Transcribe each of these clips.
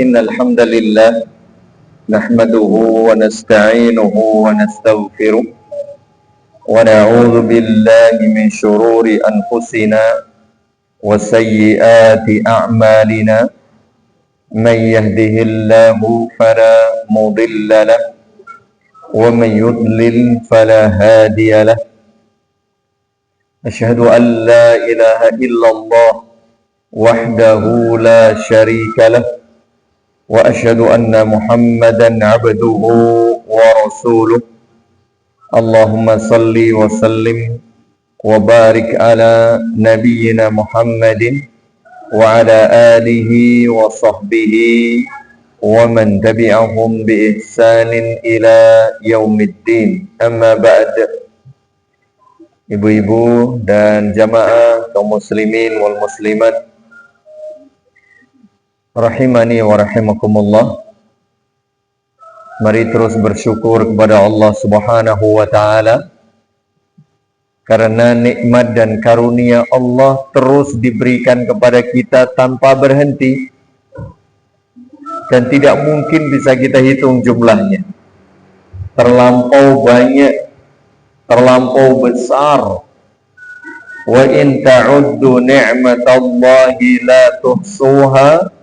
إن الحمد لله نحمده ونستعينه ونستغفره ونعوذ بالله من شرور أنفسنا وسيئات أعمالنا من يهده الله فلا مضل له ومن يضلل فلا هادي له أشهد أن لا إله إلا الله وحده لا شريك له وأشهد أن محمدا عبده ورسوله اللهم صل وسلم وبارك على نبينا محمد وعلى آله وصحبه ومن تبعهم بإحسان إلى يوم الدين. Amma ba'd. Ibu-ibu dan jamaah kaum muslimin wal muslimat rahimani wa rahimakumullah. Mari terus bersyukur kepada Allah Subhanahu wa taala karena nikmat dan karunia Allah terus diberikan kepada kita tanpa berhenti dan tidak mungkin bisa kita hitung jumlahnya. Terlampau banyak, terlampau besar. Wa in ta'uddu ni'matallahi la tuhsuha.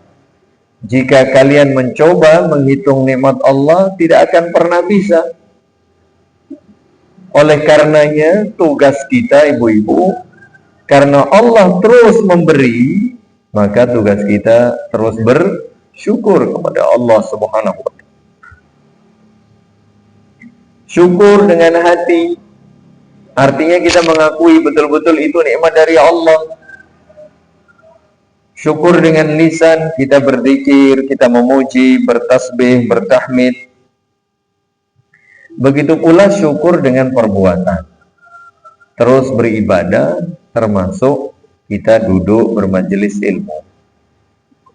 Jika kalian mencoba menghitung nikmat Allah, tidak akan pernah bisa. Oleh karenanya, tugas kita ibu-ibu, karena Allah terus memberi, maka tugas kita terus bersyukur kepada Allah Subhanahu wa ta'ala. Syukur dengan hati, artinya kita mengakui betul-betul itu nikmat dari Allah. Syukur dengan lisan, kita berzikir, kita memuji, bertasbih, bertahmid. Begitu pula syukur dengan perbuatan. Terus beribadah, termasuk kita duduk bermajelis ilmu.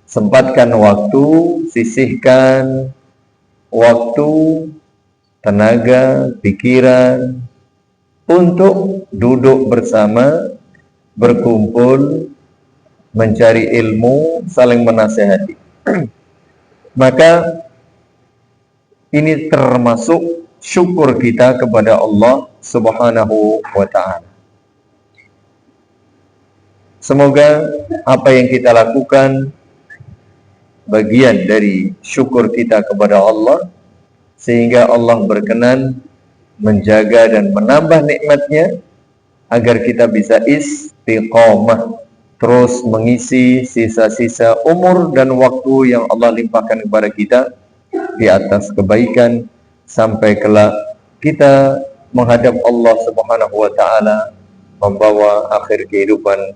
Sempatkan waktu, sisihkan waktu, tenaga, pikiran untuk duduk bersama, berkumpul, mencari ilmu, saling menasihati. Maka ini termasuk syukur kita kepada Allah Subhanahu wa ta'ala. Semoga apa yang kita lakukan bagian dari syukur kita kepada Allah, sehingga Allah berkenan menjaga dan menambah nikmatnya agar kita bisa istiqomah, terus mengisi sisa-sisa umur dan waktu yang Allah limpahkan kepada kita di atas kebaikan sampai kelak kita menghadap Allah Subhanahu wa ta'ala membawa akhir kehidupan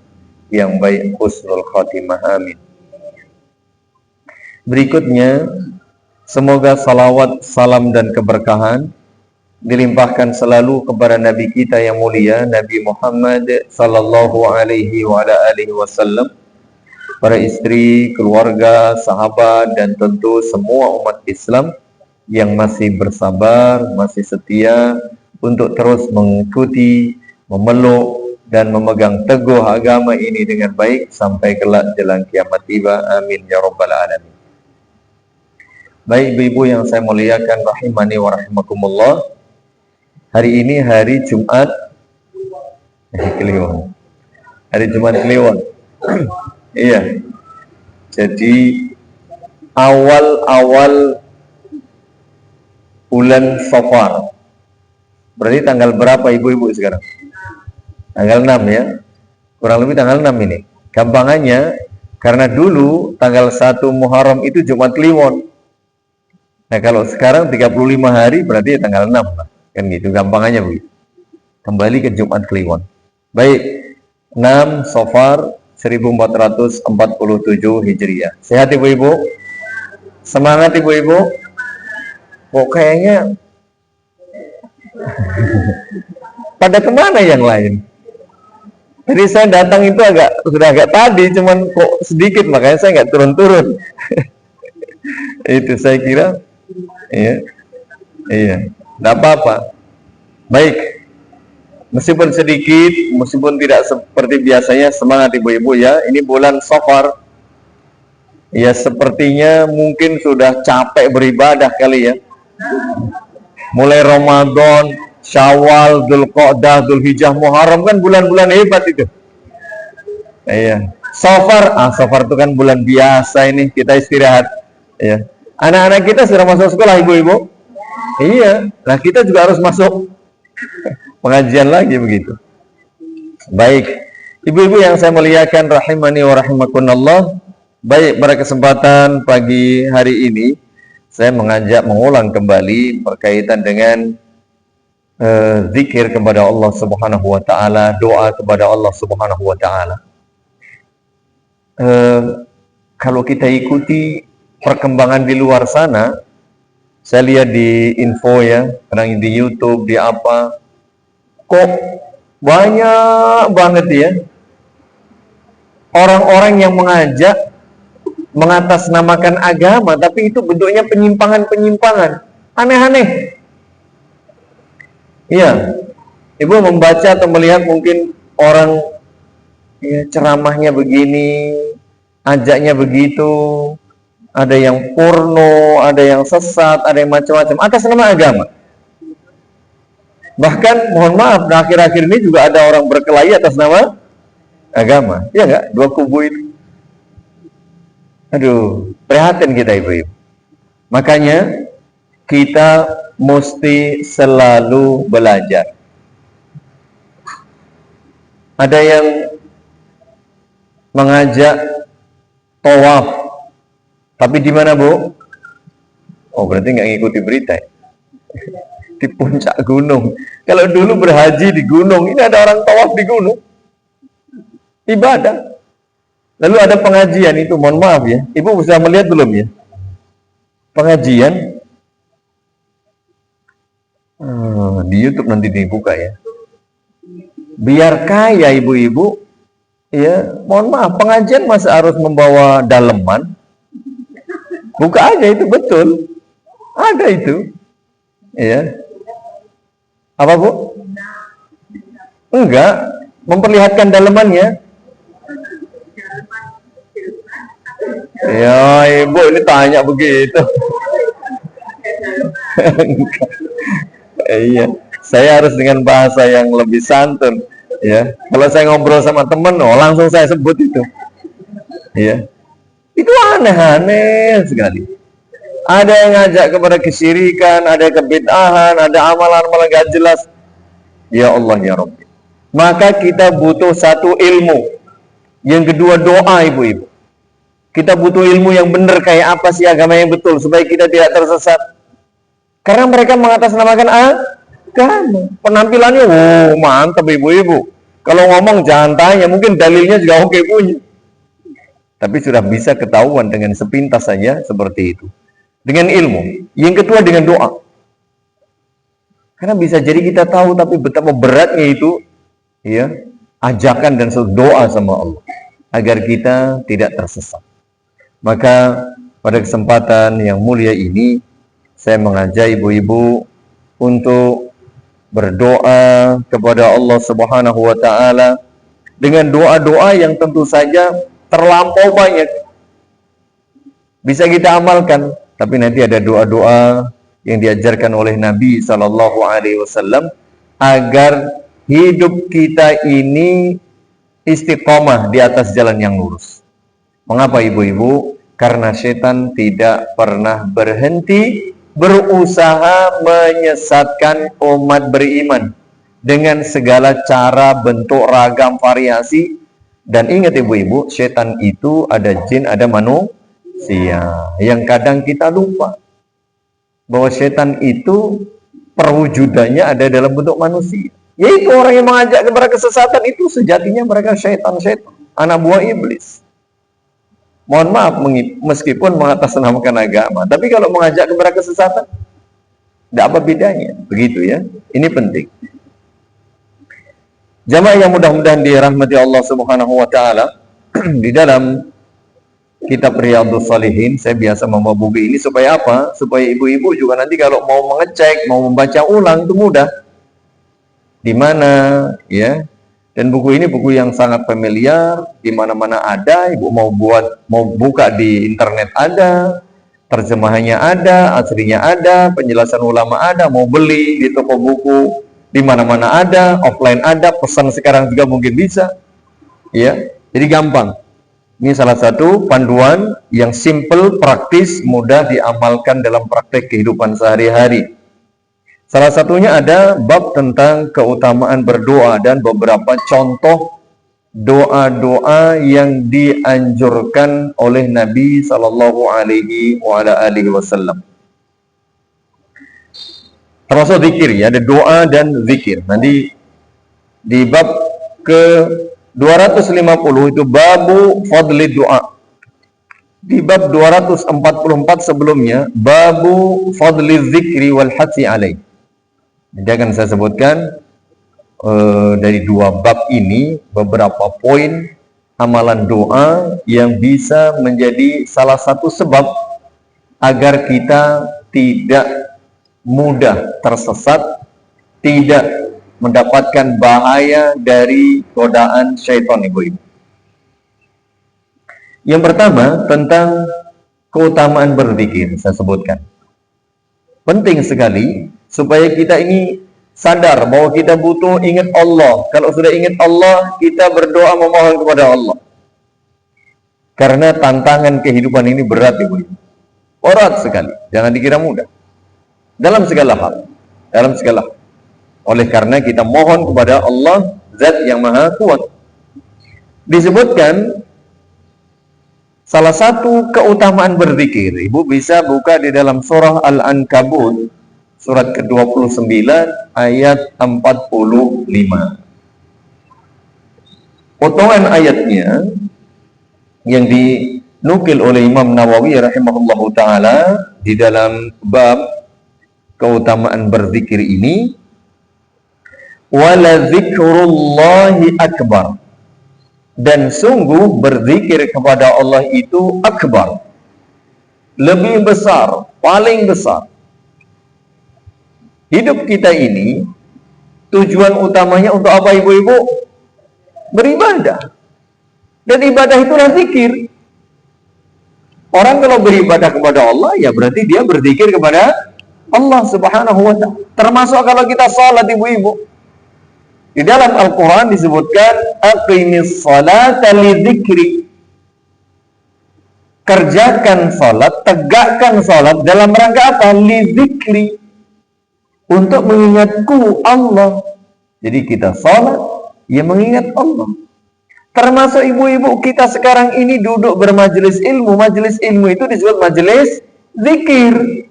yang baik, husnul khatimah, amin. Berikutnya, semoga salawat, salam dan keberkahan dilimpahkan selalu kepada Nabi kita yang mulia, Nabi Muhammad sallallahu alaihi wa ala alihi wasallam, para istri, keluarga, sahabat, dan tentu semua umat Islam yang masih bersabar, masih setia untuk terus mengikuti, memeluk, dan memegang teguh agama ini dengan baik sampai kelak jelang kiamat tiba. Amin ya rabbal alamin. Baik ibu-ibu yang saya muliakan rahimani wa rahimakumullah. Hari ini hari Jumat Kliwon. Hari Jumat Kliwon. Iya. Jadi awal-awal bulan Safar. Berarti tanggal berapa ibu-ibu sekarang? Tanggal 6 ya. Kurang lebih tanggal 6 ini. Gampangannya karena dulu tanggal 1 Muharram itu Jumat Kliwon. Nah, kalau sekarang 35 hari berarti tanggal 6 lah. Kan gitu, gampangannya begitu. Kembali ke Jumat Kliwon. Baik, 6 Safar 1447 Hijriah. Sehat ibu-ibu? Semangat ibu-ibu? Kok kayaknya pada kemana yang lain? Jadi saya datang itu sudah agak tadi, cuman kok sedikit, makanya saya nggak turun-turun. Itu saya kira, iya. Tidak apa-apa. Baik, meskipun sedikit, meskipun tidak seperti biasanya, semangat ibu-ibu ya. Ini bulan Safar. Ya sepertinya mungkin sudah capek beribadah kali ya. Mulai Ramadan, Syawal, Dzulqa'dah, Dzulhijjah, Muharram kan bulan-bulan hebat itu. Iya. Safar itu kan bulan biasa ini, kita istirahat. Ya. Anak-anak kita sudah masuk sekolah, ibu-ibu. Iya. Nah kita juga harus masuk pengajian lagi begitu. Baik, ibu-ibu yang saya muliakan rahimani wa rahimakunallah. Baik, pada kesempatan pagi hari ini saya mengajak mengulang kembali berkaitan dengan zikir kepada Allah Subhanahu wa taala, doa kepada Allah Subhanahu wa taala. Kalau kita ikuti perkembangan di luar sana, saya lihat di info ya, kadang di YouTube, di apa, kok banyak banget ya orang-orang yang mengajak mengatasnamakan agama, tapi itu bentuknya penyimpangan-penyimpangan, aneh-aneh. Iya, ibu membaca atau melihat mungkin orang ya, ceramahnya begini, ajaknya begitu, ada yang porno, ada yang sesat, ada yang macam-macam atas nama agama. Bahkan mohon maaf, akhir-akhir ini juga ada orang berkelahi atas nama agama, ya enggak? Dua kubu itu. Aduh, prihatin kita ibu-ibu. Makanya kita mesti selalu belajar. Ada yang mengajak tawaf, tapi di mana bu? Oh berarti nggak ngikuti berita ya? Di puncak gunung. Kalau dulu berhaji di gunung, ini ada orang tawaf di gunung, ibadah. Lalu ada pengajian itu, mohon maaf ya, ibu bisa melihat belum ya? Pengajian di YouTube nanti dibuka ya. Biar kaya ibu-ibu, ya mohon maaf, pengajian masa harus membawa daleman? Buka aja itu betul, ada itu, ya. Apa bu? Enggak, memperlihatkan dalemannya. Ya ibu ini tanya begitu. Iya, saya harus dengan bahasa yang lebih santun. Ya, kalau saya ngobrol sama temen, langsung saya sebut itu. Iya, itu aneh-aneh sekali. Ada yang ngajak kepada kesyirikan, ada kebid'ahan, ada amalan-amalan gak jelas. Ya Allah ya Rabbi. Maka kita butuh satu ilmu. Yang kedua doa ibu-ibu. Kita butuh ilmu yang benar, kayak apa sih agama yang betul supaya kita tidak tersesat. Karena mereka mengatasnamakan agama. Penampilannya mantap ibu-ibu. Kalau ngomong jangan tanya, mungkin dalilnya juga oke punya. Tapi sudah bisa ketahuan dengan sepintas saja seperti itu. Dengan ilmu. Yang kedua dengan doa. Karena bisa jadi kita tahu tapi betapa beratnya itu ya, ajakan dan doa sama Allah agar kita tidak tersesat. Maka pada kesempatan yang mulia ini saya mengajak ibu-ibu untuk berdoa kepada Allah Subhanahu wa taala dengan doa-doa yang tentu saja terlampau banyak. Bisa kita amalkan, tapi nanti ada doa-doa yang diajarkan oleh Nabi sallallahu alaihi wasallam agar hidup kita ini istiqomah di atas jalan yang lurus. Mengapa ibu-ibu? Karena setan tidak pernah berhenti berusaha menyesatkan umat beriman dengan segala cara, bentuk, ragam, variasi. Dan ingat ibu-ibu, setan itu ada jin, ada manusia. Yang kadang kita lupa bahwa setan itu perwujudannya ada dalam bentuk manusia. Yaitu orang yang mengajak kepada kesesatan itu sejatinya mereka setan-setan, anak buah iblis. Mohon maaf, meskipun mengatasnamakan agama, tapi kalau mengajak kepada kesesatan, tidak apa bedanya, begitu ya. Ini penting. Jamaah yang mudah-mudahan dirahmati Allah Subhanahu wa taala, di dalam kitab Riyadhus Shalihin, saya biasa membawa buku ini supaya apa? Supaya ibu-ibu juga nanti kalau mau mengecek, mau membaca ulang itu mudah. Di mana ya? Dan buku ini buku yang sangat familiar, di mana-mana ada. Ibu mau buka di internet ada, terjemahannya ada, aslinya ada, penjelasan ulama ada, mau beli di toko buku, di mana-mana ada, offline ada, pesan sekarang juga mungkin bisa. Ya, jadi gampang. Ini salah satu panduan yang simple, praktis, mudah diamalkan dalam praktek kehidupan sehari-hari. Salah satunya ada bab tentang keutamaan berdoa dan beberapa contoh doa-doa yang dianjurkan oleh Nabi Sallallahu Alaihi Wasallam. Termasuk zikir ya, ada doa dan zikir. Nanti di bab ke 250 itu babu fadli doa. Di bab 244 sebelumnya babu fadli zikri wal hasi alaih. Jadi akan saya sebutkan dari dua bab ini beberapa poin amalan doa yang bisa menjadi salah satu sebab agar kita tidak mudah tersesat, tidak mendapatkan bahaya dari godaan syaitan, ibu-ibu. Yang pertama tentang keutamaan berzikir, saya sebutkan. Penting sekali supaya kita ini sadar bahwa kita butuh ingat Allah. Kalau sudah ingat Allah, kita berdoa memohon kepada Allah. Karena tantangan kehidupan ini berat, ibu-ibu. Berat sekali, jangan dikira mudah. Dalam segala hal, dalam segala hal. Oleh karena kita mohon kepada Allah, Zat yang Maha Kuat. Disebutkan salah satu keutamaan berzikir. Ibu bisa buka di dalam surah Al-Ankabut, surat ke-29 ayat 45. Potongan ayatnya yang dinukil oleh Imam Nawawi rahimahullahu taala di dalam bab keutamaan berzikir ini, wala dzikrullahi akbar, dan sungguh berzikir kepada Allah itu akbar, lebih besar, paling besar. Hidup kita ini tujuan utamanya untuk apa, ibu-ibu? Beribadah. Dan ibadah itulah zikir. Orang kalau beribadah kepada Allah, ya berarti dia berzikir kepada Allah Subhanahu wa ta'ala. Termasuk kalau kita salat, ibu-ibu. Di dalam Al-Quran disebutkan aqimis salata li dzikri. Kerjakan salat, tegakkan salat dalam rangka apa? Li dzikri. Untuk mengingatku Allah. Jadi kita salat, ya mengingat Allah. Termasuk ibu-ibu kita sekarang ini duduk bermajelis ilmu. Majelis ilmu itu disebut majelis zikir.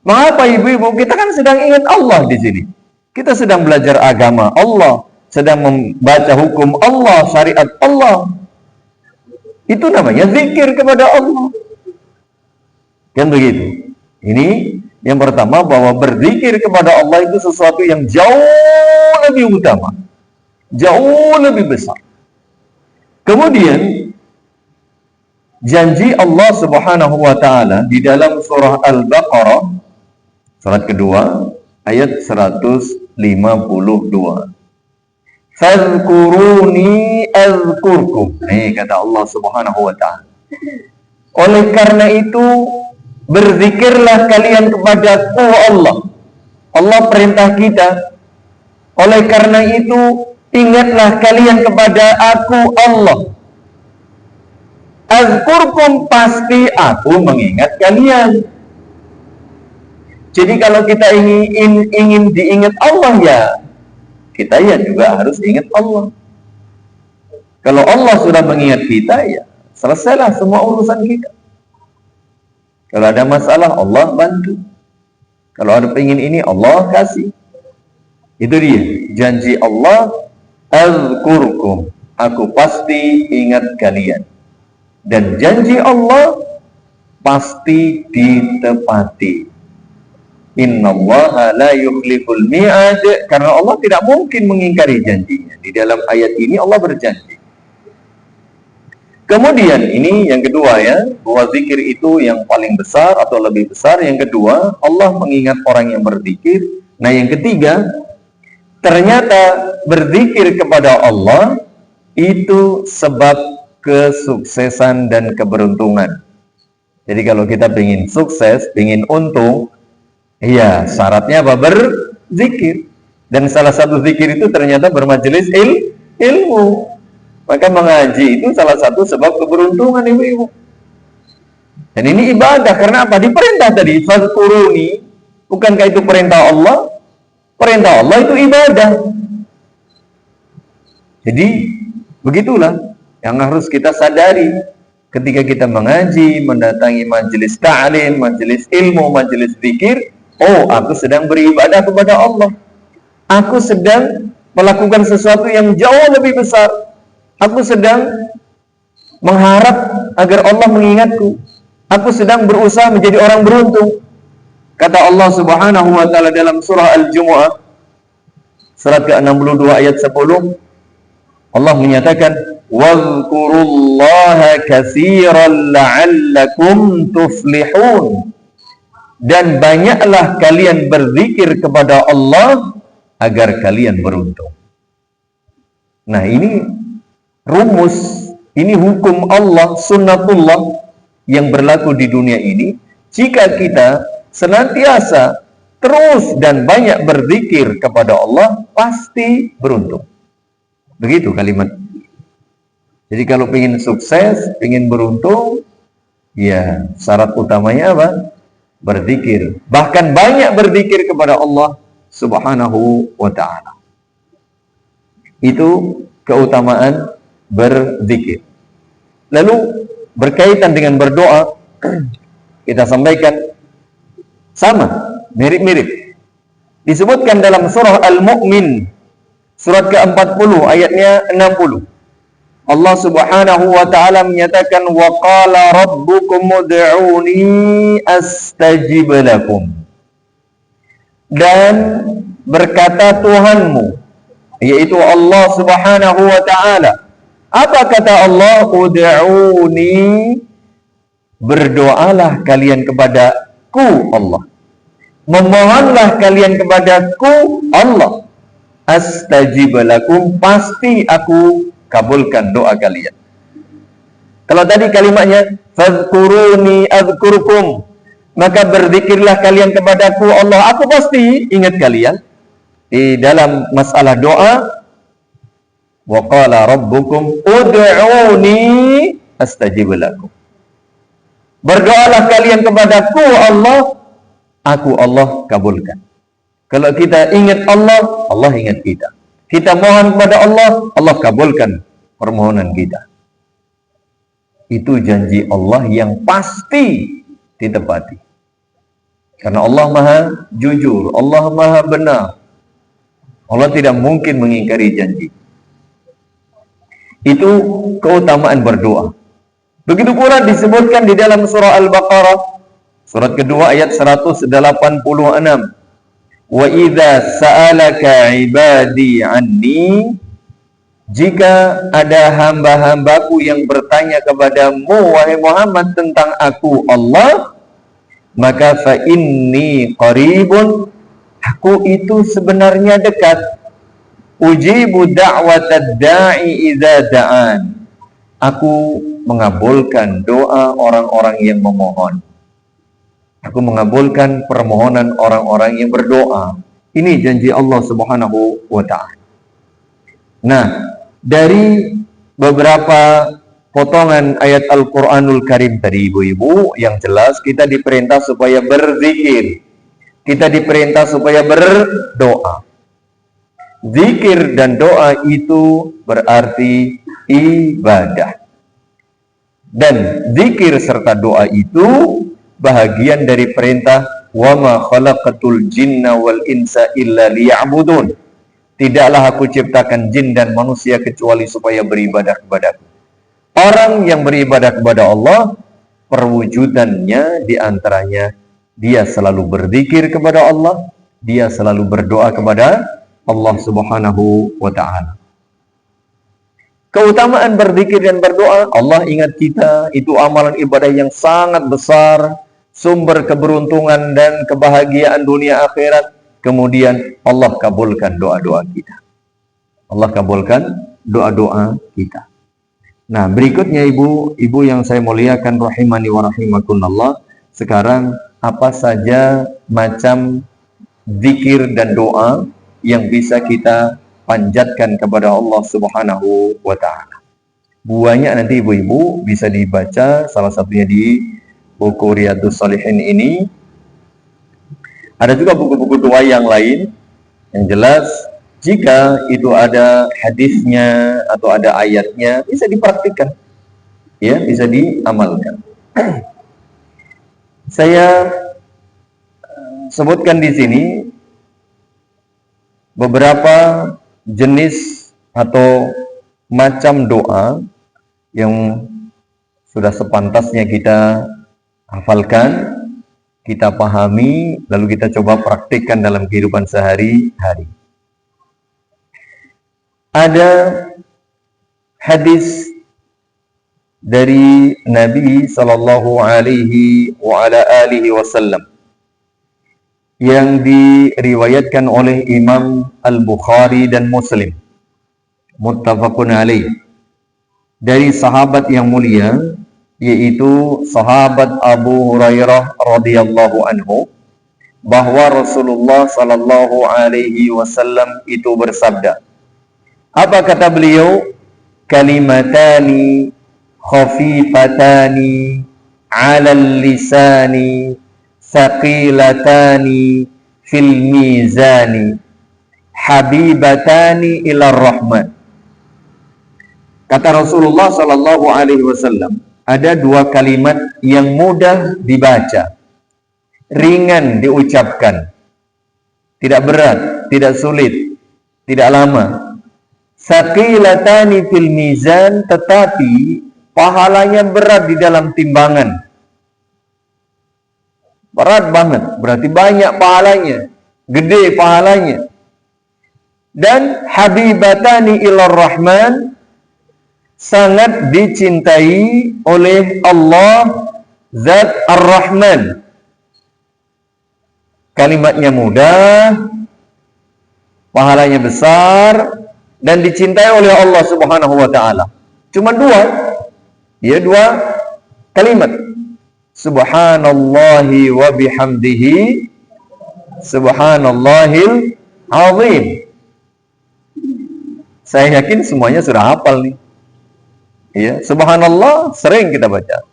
Mengapa ibu-ibu? Kita kan sedang ingat Allah di sini. Kita sedang belajar agama Allah, sedang membaca hukum Allah, syariat Allah. Itu namanya zikir kepada Allah. Kan begitu. Ini yang pertama, bahwa berzikir kepada Allah itu sesuatu yang jauh lebih utama, jauh lebih besar. Kemudian janji Allah Subhanahu wa ta'ala di dalam surah Al-Baqarah surat kedua ayat 152. Fadhkuruni azkurkum. Ini kata Allah Subhanahu wa ta'ala. Oleh karena itu berzikirlah kalian kepadaku Allah. Allah perintah kita. Oleh karena itu ingatlah kalian kepada aku Allah. Azkurkum, pasti aku mengingat kalian. Jadi kalau kita ingin diingat Allah, ya kita ya juga harus ingat Allah. Kalau Allah sudah mengingat kita, ya selesailah semua urusan kita. Kalau ada masalah, Allah bantu. Kalau ada pengen ini, Allah kasih. Itu dia janji Allah, azkurkum, aku pasti ingat kalian. Dan janji Allah pasti ditepati. Innallaha la yukhliful mi'ad, karena Allah tidak mungkin mengingkari janjinya. Di dalam ayat ini Allah berjanji. Kemudian ini yang kedua ya, bahwa zikir itu yang paling besar atau lebih besar. Yang kedua, Allah mengingat orang yang berzikir. Nah yang ketiga, Ternyata berzikir kepada Allah itu sebab kesuksesan dan keberuntungan. Jadi kalau kita ingin sukses, ingin untung, iya syaratnya apa? Berzikir. Dan salah satu zikir itu ternyata bermajelis ilmu. Maka mengaji itu salah satu sebab keberuntungan ibu-ibu. Dan ini ibadah karena apa? Diperintah tadi, fazkuruni. Bukankah itu perintah Allah? Perintah Allah itu ibadah. Jadi begitulah yang harus kita sadari ketika kita mengaji, mendatangi majelis ta'lim, majelis ilmu, majelis zikir. Oh, aku sedang beribadah kepada Allah. Aku sedang melakukan sesuatu yang jauh lebih besar. Aku sedang mengharap agar Allah mengingatku. Aku sedang berusaha menjadi orang beruntung. Kata Allah Subhanahu wa taala dalam surah Al-Jumu'ah surat ke-62 ayat 10, Allah menyatakan, "Wadhkurullaha katsiran la'allakum tuflihun." Dan banyaklah kalian berzikir kepada Allah agar kalian beruntung. Nah, ini rumus, ini hukum Allah, sunnatullah yang berlaku di dunia ini. Jika kita senantiasa terus dan banyak berzikir kepada Allah, pasti beruntung. Begitu kalimat. Jadi kalau ingin sukses, ingin beruntung, ya syarat utamanya apa? Berzikir. Bahkan banyak berzikir kepada Allah Subhanahu wa ta'ala. Itu keutamaan berzikir. Lalu berkaitan dengan berdoa, kita sampaikan sama, mirip-mirip. Disebutkan dalam surah Al-Mu'min, surat ke-40 ayatnya 60. Allah Subhanahu wa ta'ala menyatakan, wa qala rabbukum ud'uni astajib lakum. Dan berkata Tuhanmu, yaitu Allah Subhanahu wa ta'ala. Apa kata Allah? Ud'uni, berdoalah kalian kepadaku Allah. Memohonlah kalian kepadaku Allah. Astajib lakum, pasti aku kabulkan doa kalian. Kalau tadi kalimatnya fazkuruni azkurkum, maka berzikirlah kalian kepadaku Allah, aku pasti ingat kalian. Di dalam masalah doa, wa qala rabbukum ud'uni astajib lakum. Berdoalah kalian kepadaku Allah, aku Allah kabulkan. Kalau kita ingat Allah, Allah ingat kita. Kita mohon kepada Allah, Allah kabulkan permohonan kita. Itu janji Allah yang pasti ditepati. Karena Allah Maha jujur, Allah Maha benar. Allah tidak mungkin mengingkari janji. Itu keutamaan berdoa. Begitu pula disebutkan di dalam surah Al-Baqarah, surat kedua ayat 186. Wa idza sa'alaka ibadi anni, jika ada hamba-hambaku yang bertanya kepadamu wahai Muhammad tentang aku Allah, maka fa inni qaribun, aku itu sebenarnya dekat. Ujibu da'watad da'i idza da'an, aku mengabulkan doa orang-orang yang memohon. Aku mengabulkan permohonan orang-orang yang berdoa. Ini janji Allah Subhanahu wa ta'ala. Nah, dari beberapa potongan ayat Al-Quranul Karim tadi ibu-ibu, yang jelas kita diperintah supaya berzikir. Kita diperintah supaya berdoa. Zikir dan doa itu berarti ibadah. Dan zikir serta doa itu bahagian dari perintah wa ma khalaqatul jinna wal insa illa liya'budun. Tidaklah aku ciptakan jin dan manusia kecuali supaya beribadah kepadaku. Orang yang beribadah kepada Allah, perwujudannya diantaranya dia selalu berzikir kepada Allah, dia selalu berdoa kepada Allah Subhanahu wa ta'ala. Keutamaan berzikir dan berdoa, Allah ingat kita, itu amalan ibadah yang sangat besar, sumber keberuntungan dan kebahagiaan dunia akhirat. kemudian Allah kabulkan doa-doa kita. Allah kabulkan doa-doa kita. Nah, berikutnya ibu yang saya muliakan rahimani wa rahimakumullah, sekarang apa saja macam zikir dan doa yang bisa kita panjatkan kepada Allah Subhanahu wa taala. Banyak nanti ibu-ibu bisa dibaca, salah satunya di buku Riyadhus Shalihin ini. Ada juga buku-buku doa yang lain. Yang jelas, jika itu ada hadisnya atau ada ayatnya, bisa dipraktikkan, ya, bisa diamalkan. Saya sebutkan di sini beberapa jenis atau macam doa yang sudah sepantasnya kita hafalkan, kita pahami, lalu kita coba praktikkan dalam kehidupan sehari-hari. Ada hadis dari Nabi sallallahu alaihi wa ala alihi wasallam yang diriwayatkan oleh Imam Al-Bukhari dan Muslim, muttafaqun alaih, dari sahabat yang mulia, yaitu sahabat Abu Hurairah radhiyallahu anhu, bahwa Rasulullah sallallahu alaihi wasallam itu bersabda. Apa kata beliau? Kalimatani khafifatani 'alal lisani saqilatani fil mizani habibatani ilar rahman. Kata Rasulullah sallallahu alaihi wasallam, ada dua kalimat yang mudah dibaca, ringan diucapkan, tidak berat, tidak sulit, tidak lama. Saqilatani fil mizan, tetapi pahalanya berat di dalam timbangan. Berat banget, berarti banyak pahalanya, gede pahalanya. Dan habibatani ilar rahman, sangat dicintai oleh Allah Zat Ar-Rahman. Kalimatnya mudah, pahalanya besar, dan dicintai oleh Allah Subhanahu wa taala. Cuma dua kalimat. Subhanallahi wa bihamdihi subhanallahil azim. Saya yakin semuanya sudah hafal nih. Ya, subhanallah sering kita baca.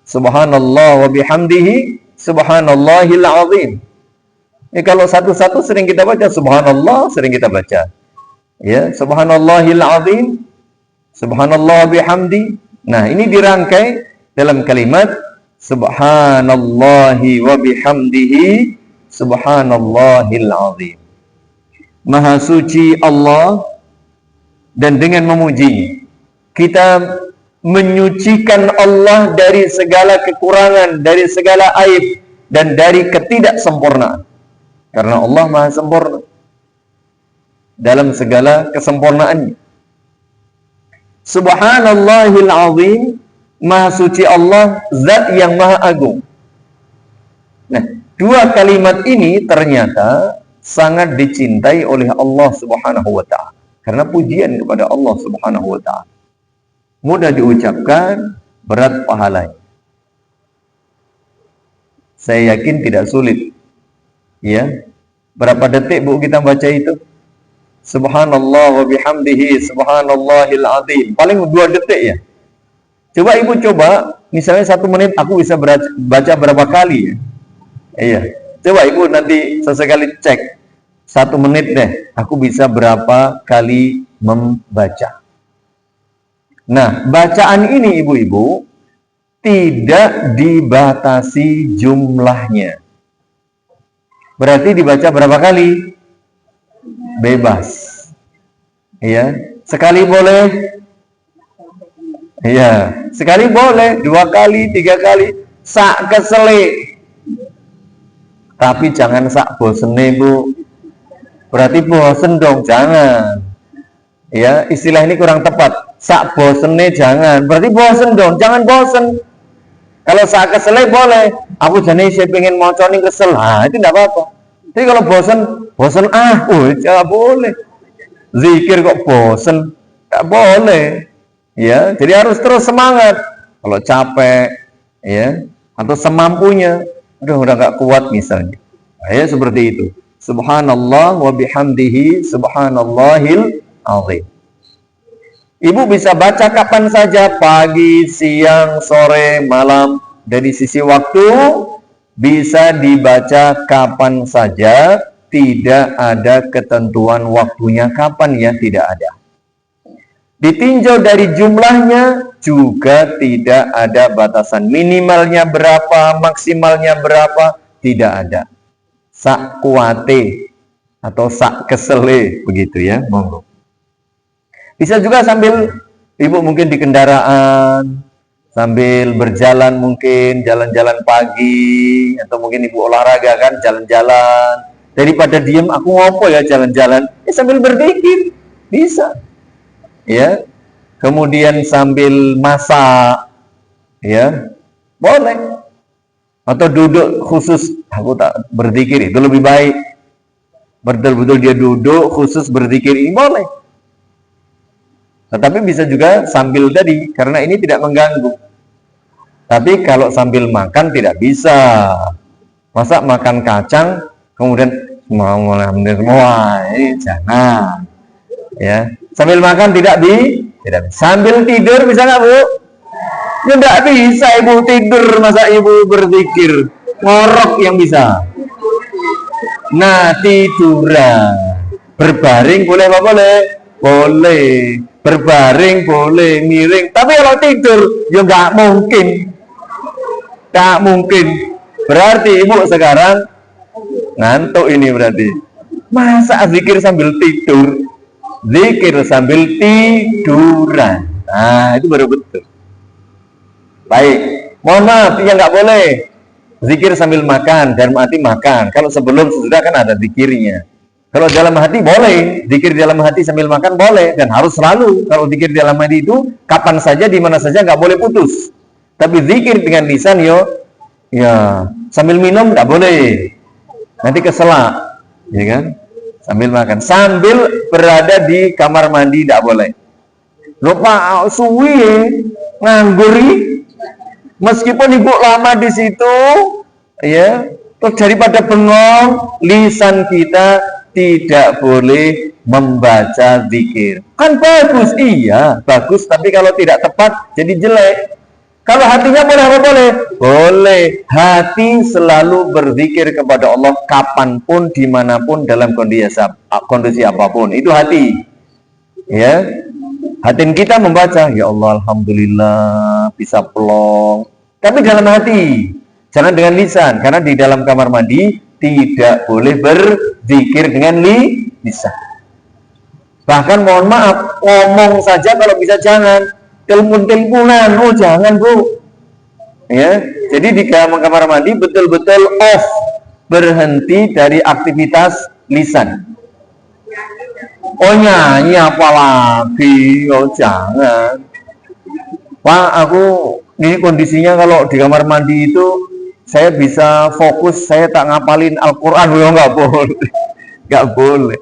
Subhanallah wa bihamdihi subhanallahil azim. Kalau satu-satu sering kita baca, subhanallah sering kita baca. Ya, subhanallahil azim, subhanallah bihamdi. Nah, ini dirangkai dalam kalimat subhanallahi wa bihamdihi subhanallahil azim. Maha suci Allah, dan dengan memujinya kita menyucikan Allah dari segala kekurangan, dari segala aib, dan dari ketidaksempurnaan. Karena Allah Maha sempurna dalam segala kesempurnaannya. Subhanallahil azim, Maha suci Allah, Zat yang Maha agung. Nah, dua kalimat ini ternyata sangat dicintai oleh Allah Subhanahu wa taala. Karena pujian kepada Allah Subhanahu wa taala mudah diucapkan, berat pahalanya. Saya yakin tidak sulit. Ya. Berapa detik Bu kita baca itu? Subhanallah wa bihamdihi subhanallahil azim. Paling 2 detik ya. Coba ibu misalnya 1 menit aku bisa baca berapa kali ya? Iya. Coba ibu nanti sesekali cek. 1 menit deh, aku bisa berapa kali membaca. Nah, bacaan ini ibu-ibu tidak dibatasi jumlahnya. Berarti dibaca berapa kali? Bebas. Iya, sekali boleh. Iya, sekali boleh, 2 kali, 3 kali. Sak kesele. Tapi jangan sak bosene, Bu. Berarti bosen dong, jangan. Ya, istilah ini kurang tepat. Sak bosene jangan. Berarti bosen dong, jangan bosen. Kalau sak kesele boleh. Aku jadi saya pengen moconi kesel. Itu tidak apa-apa. Jadi kalau bosan nggak boleh. Zikir kok bosan, nggak boleh. Ya, jadi harus terus semangat. Kalau capek, ya, atau semampunya, udah nggak kuat misalnya. Nah, ya seperti itu. Subhanallah wa bihamdihi subhanallahil azim. Ibu bisa baca kapan saja, pagi, siang, sore, malam. Dari sisi waktu bisa dibaca kapan saja, tidak ada ketentuan waktunya kapan, ya, tidak ada. Ditinjau dari jumlahnya juga tidak ada batasan, minimalnya berapa, maksimalnya berapa, tidak ada. Sak kuate atau sak kesele, begitu ya, monggo. Bisa juga sambil ibu mungkin di kendaraan, sambil berjalan mungkin, jalan-jalan pagi, atau mungkin ibu olahraga kan, jalan-jalan. Daripada diem, aku ngopo ya jalan-jalan, ya sambil berzikir, bisa. Ya, kemudian sambil masak, ya, boleh. Atau duduk khusus, aku tak berzikir, itu lebih baik. Betul-betul dia duduk khusus berzikir, ini boleh. Tetapi bisa juga sambil tadi, karena ini tidak mengganggu. Tapi kalau sambil makan tidak bisa. Masa makan kacang, kemudian semua, ini jangan. Ya, sambil makan tidak bisa. Sambil tidur bisa nggak, Bu? Ya nggak bisa ibu tidur, masa ibu berzikir. Ngorok yang bisa. Nah, tiduran. Berbaring boleh apa boleh? Boleh. Berbaring boleh, miring. Tapi kalau tidur, ya nggak mungkin. Nggak mungkin. Berarti ibu sekarang ngantuk ini berarti. Masa zikir sambil tidur? Zikir sambil tiduran. Nah, itu baru betul. Baik. Mohon maaf, ya nggak boleh. Zikir sambil makan, dan arti makan. Kalau sebelum sesudah kan ada zikirnya. Kalau dalam hati boleh, zikir dalam hati sambil makan boleh, dan harus selalu. Kalau zikir dalam hati itu kapan saja, di mana saja, nggak boleh putus. Tapi zikir dengan lisan ya sambil minum nggak boleh, nanti keselak, ya kan? Sambil makan, sambil berada di kamar mandi nggak boleh. Lupa suwi ngangguri, meskipun ibu lama di situ, ya, terus daripada bengong, lisan kita tidak boleh membaca zikir. Kan bagus, iya, bagus, tapi kalau tidak tepat jadi jelek. Kalau hatinya boleh apa boleh? Boleh. Hati selalu berzikir kepada Allah kapanpun, dimanapun, dalam kondisi apapun. Itu hati. Ya, hati kita membaca, ya Allah, alhamdulillah, bisa pelong. Tapi dalam hati, jangan dengan lisan, karena di dalam kamar mandi tidak boleh berzikir dengan lisan. Bahkan mohon maaf, ngomong saja kalau bisa jangan. Telepon-teleponan, oh jangan, Bu. Ya, jadi di kamar mandi betul-betul off, berhenti dari aktivitas lisan. Oh nyanyi apa lagi? Oh jangan. Pak, aku ini kondisinya kalau di kamar mandi itu saya bisa fokus, saya tak ngapalin Al-Quran, ya nggak boleh, nggak boleh.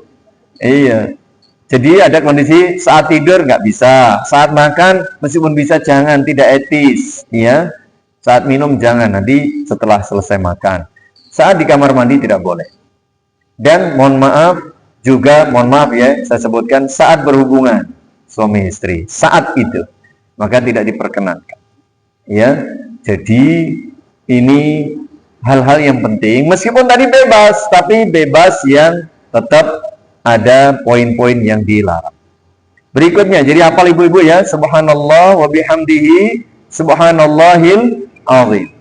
Iya. Jadi ada kondisi saat tidur nggak bisa, saat makan meskipun bisa jangan, tidak etis, ya. Saat minum jangan, nanti setelah selesai makan. Saat di kamar mandi tidak boleh. Dan mohon maaf ya, saya sebutkan saat berhubungan suami istri, saat itu maka tidak diperkenankan. Ya, jadi ini hal-hal yang penting, meskipun tadi bebas, tapi bebas yang tetap ada poin-poin yang dilarang. Berikutnya, jadi hafal ibu-ibu ya, subhanallah wa bihamdihi subhanallahil azim.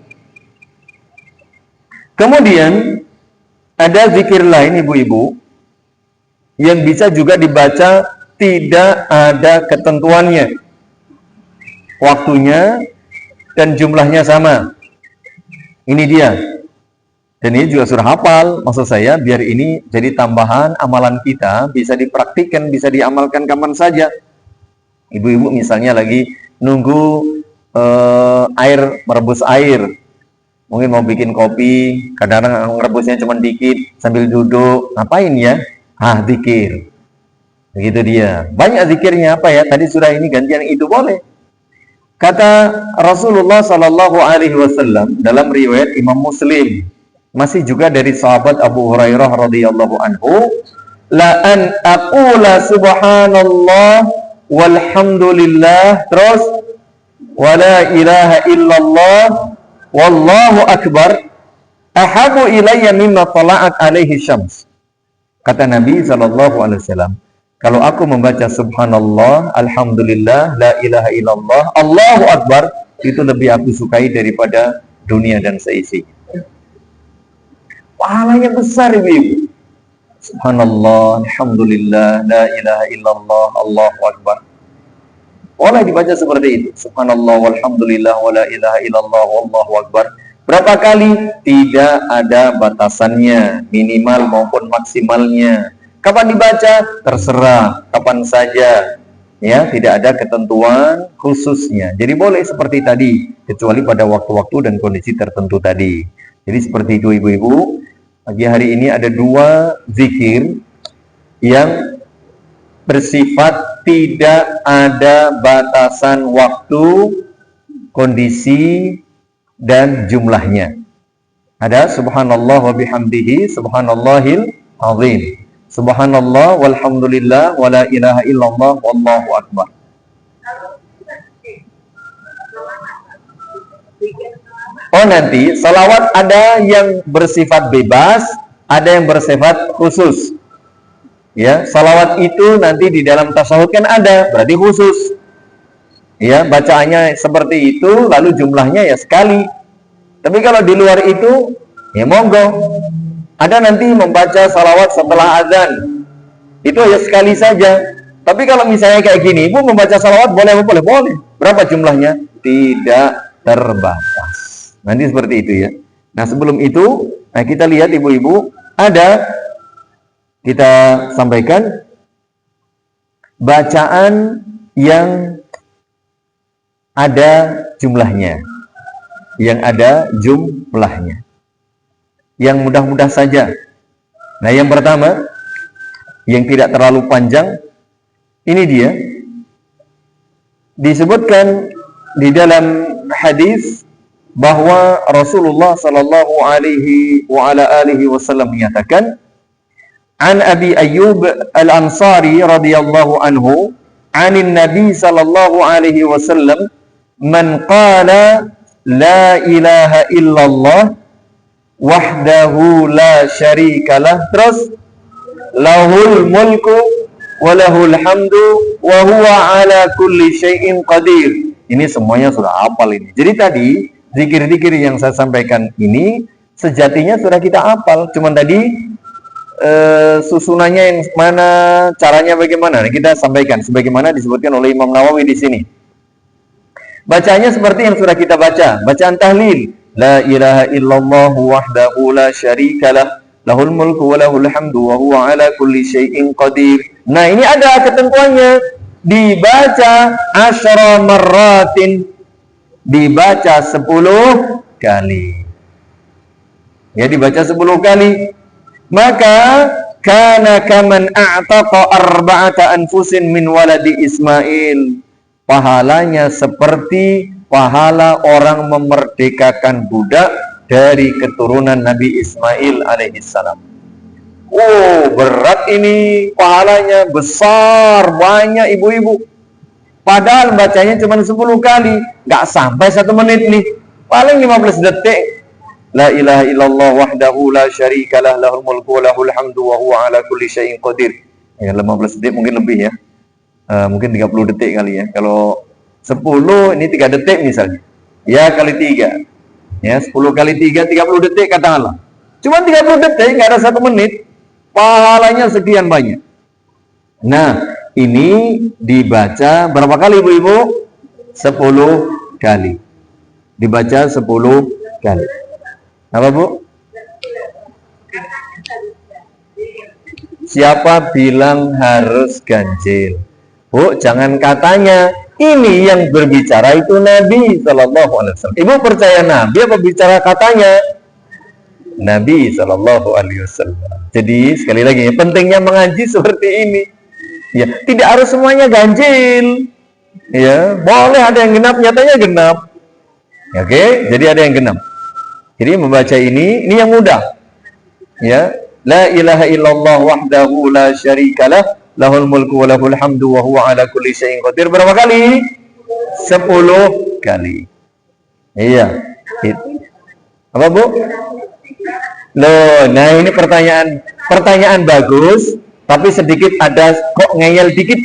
Kemudian ada zikir lain ibu-ibu yang bisa juga dibaca, tidak ada ketentuannya, waktunya dan jumlahnya sama. Ini dia. Dan ini juga surah hafal, maksud saya biar ini jadi tambahan amalan kita, bisa dipraktikkan, bisa diamalkan kapan saja. Ibu-ibu misalnya lagi nunggu merebus air, Mungkin mau bikin kopi, kadang-kadang ngerebusnya cuma dikit sambil duduk. Ngapain ya? Zikir. Begitu dia. Banyak zikirnya apa ya? Tadi surah ini gantian itu boleh. Kata Rasulullah Sallallahu Alaihi Wasallam dalam riwayat Imam Muslim, masih juga dari sahabat Abu Hurairah radhiyallahu anhu, la an aqula subhanallah walhamdulillah, terus wala ilaha illallah wallahu akbar ahabu ilayya mimma tala'at alaihi syams. Kata Nabi Sallallahu Alaihi Wasallam, kalau aku membaca subhanallah, alhamdulillah, la ilaha illallah, Allahu akbar, itu lebih aku sukai daripada dunia dan seisi. Pahalanya besar, ibu-ibu. Subhanallah, alhamdulillah, la ilaha illallah, Allahu akbar. Boleh dibaca seperti itu. Subhanallah, walhamdulillah, wa la ilaha illallah, Allahu akbar. Berapa kali? Tidak ada batasannya, minimal maupun maksimalnya. Kapan dibaca? Terserah, kapan saja. Ya, tidak ada ketentuan khususnya. Jadi boleh seperti tadi, kecuali pada waktu-waktu dan kondisi tertentu tadi. Jadi seperti itu ibu-ibu. Pagi hari ini ada 2 zikir yang bersifat tidak ada batasan waktu, kondisi, dan jumlahnya. Ada subhanallah wa bihamdihi subhanallahil azim. Subhanallah walhamdulillah wa la ilaha illallah wallahu akbar. Oh, nanti salawat ada yang bersifat bebas, ada yang bersifat khusus. Ya, salawat itu nanti di dalam tasawuf kan ada, berarti khusus. Ya, bacaannya seperti itu, lalu jumlahnya ya sekali. Tapi kalau di luar itu, ya monggo. Ada nanti membaca salawat setelah azan, itu ya sekali saja. Tapi kalau misalnya kayak gini, ibu membaca salawat boleh. Berapa jumlahnya? Tidak terbatas. Nanti seperti itu ya. Nah sebelum itu, kita lihat ibu-ibu, ada kita sampaikan bacaan yang ada jumlahnya, yang mudah-mudah saja. Nah yang pertama, yang tidak terlalu panjang, ini dia disebutkan di dalam hadis bahwa Rasulullah Sallallahu Alaihi Wasallam menyatakan, an Abi Ayyub Al-Ansari radhiyallahu anhu, anin Nabi Sallallahu Alaihi Wasallam, man qala la ilaha illallah wahdahu la syarikalah, terus lahul mulku wa lahul hamdu wa huwa ala kulli syai'in qadir. Ini semuanya sudah hafal ini. Jadi tadi zikir-zikir yang saya sampaikan ini sejatinya sudah kita hafal. Cuman tadi susunannya yang mana, caranya bagaimana? Nah, kita sampaikan sebagaimana disebutkan oleh Imam Nawawi di sini. Bacanya seperti yang sudah kita baca, bacaan tahlil. La ilaha illallah wahdahu la syarikalah, lahul mulku wa lahul hamdu wa huwa ala kulli syai'in qadir. Nah, ini ada ketentuannya. Dibaca 10 marratin, dibaca 10 kali. Ya, dibaca 10 kali. Maka kana kaman a'taqa arba'ata anfusin min waladi Ismail. Pahalanya seperti pahala orang memerdekakan budak dari keturunan Nabi Ismail alaihissalam. Oh, berat ini, pahalanya besar, banyak ibu-ibu. Padahal bacanya cuma 10 kali, nggak sampai 1 menit nih, paling 15 detik. La ilaha illallah wahdahu la syarikalah, lahul mulku wa lahul hamdu wa huwa ala kulli syai'in qadir. Ya, 15 detik mungkin lebih ya. Mungkin 30 detik kali ya. Kalau 10 ini 3 detik misalnya. Ya, kali 3. Ya, 10 kali 3 30 detik katakanlah. Cuma 30 detik, nggak ada 1 menit. Pahalanya sekian banyak. Nah, ini dibaca berapa kali ibu-ibu? 10 kali. Dibaca 10 kali. Apa bu? Siapa bilang harus ganjil? Bu, jangan katanya. Ini yang berbicara itu Nabi Sallallahu Alaihi Wasallam. Ibu percaya Nabi apa bicara katanya? Nabi Sallallahu Alaihi Wasallam. Jadi sekali lagi pentingnya mengaji seperti ini. Ya, tidak harus semuanya ganjil. Ya, boleh ada yang genap, nyatanya genap. Oke, jadi ada yang genap. Jadi membaca ini yang mudah. Ya, la ilaha illallah wahdahu la syarikalah, lahul mulku wa lahul hamdu wa huwa ala kulli syai'in qadir. Berapa kali? 10 kali. Iya. Apa, Bu? Loh, nah ini pertanyaan bagus, tapi sedikit ada kok ngeyel dikit.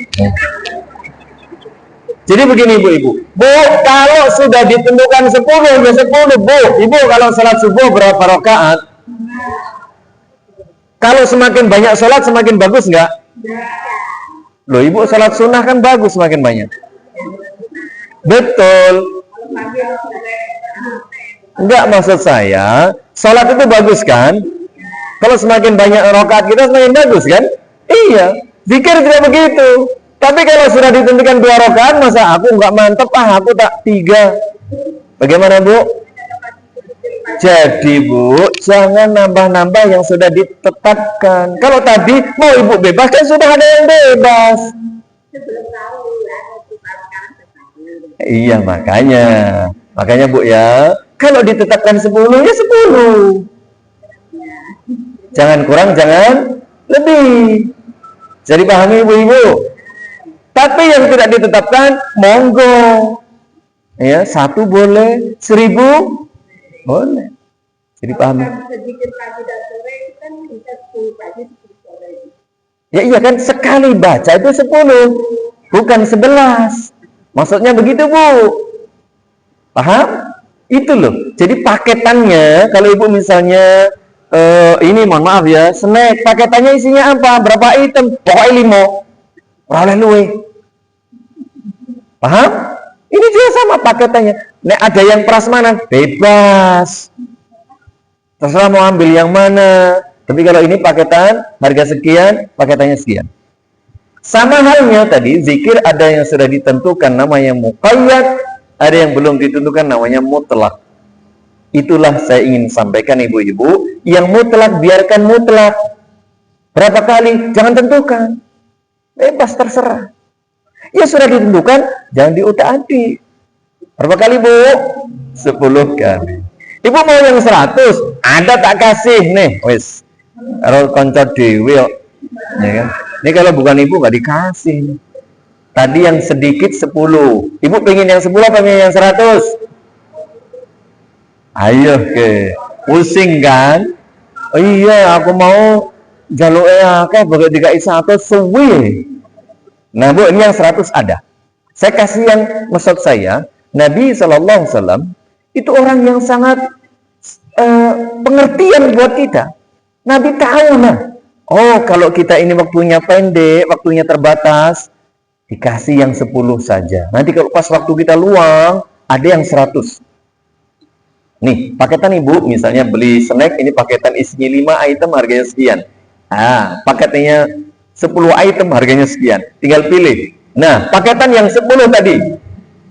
Jadi begini ibu-ibu, Bu, kalau sudah ditentukan 10 ya 10, Bu. Ibu kalau salat subuh berapa rakaat? Kalau semakin banyak salat semakin bagus nggak? Loh, ibu salat sunnah kan bagus semakin banyak. Betul. Enggak, maksud saya, salat itu bagus kan? Kalau semakin banyak rakaat kita semakin bagus kan? Iya, zikir tidak begitu. Tapi kalau sudah ditentukan 2 rakaat, masa aku nggak mantep, aku tak 3. Bagaimana, Bu? Jadi, Bu, jangan nambah-nambah yang sudah ditetapkan. Kalau tadi mau ibu bebas, kan sudah ada yang bebas. Iya, makanya Bu ya, kalau ditetapkan 10 ya 10. Jangan kurang, jangan lebih. Jadi pahami ibu-ibu. Tapi yang tidak ditetapkan, monggo. Ya, 1 boleh, 1000 boleh. Jadi pahami. Ya iya kan, sekali baca itu 10, bukan 11. Maksudnya begitu, Bu. Paham? Itu loh. Jadi paketannya, kalau ibu misalnya ini mohon maaf ya, snack, paketannya isinya apa? Berapa item? Pokoknya 5. Oleh luwe. Paham? Ini juga sama paketannya. Nek ada yang prasmanan, bebas. Terserah mau ambil yang mana. Tapi kalau ini paketan, harga sekian, paketannya sekian. Sama halnya tadi, zikir ada yang sudah ditentukan namanya muqayyad, ada yang belum ditentukan namanya mutlak. Itulah saya ingin sampaikan ibu-ibu, yang mutlak biarkan mutlak. Berapa kali? Jangan tentukan. Bebas, terserah. Ya sudah ditentukan, jangan diutak-atik. Berapa kali, Bu? 10 kali. Ibu mau yang 100, ada tak kasih nih, wis. Kalau konco dewe ya kan. Ini kalau bukan ibu nggak dikasih. Tadi yang sedikit 10. Ibu pengen yang 10 apa pengen yang 100? Ayo ke. Pusing kan? Oh iya, aku mau jaluknya akeh bagai dikai 100 suwi. Nah, Bu, ini yang 100 ada. Saya kasih yang maksud saya, Nabi SAW itu orang yang sangat pengertian buat kita. Nabi tahu, oh kalau kita ini waktunya pendek, waktunya terbatas, dikasih yang 10 saja. Nanti kalau pas waktu kita luang, ada yang 100. Nih, paketan ibu, misalnya beli snack, ini paketan isinya 5 item, harganya sekian. Paketnya 10 item, harganya sekian. Tinggal pilih. Nah, paketan yang 10 tadi,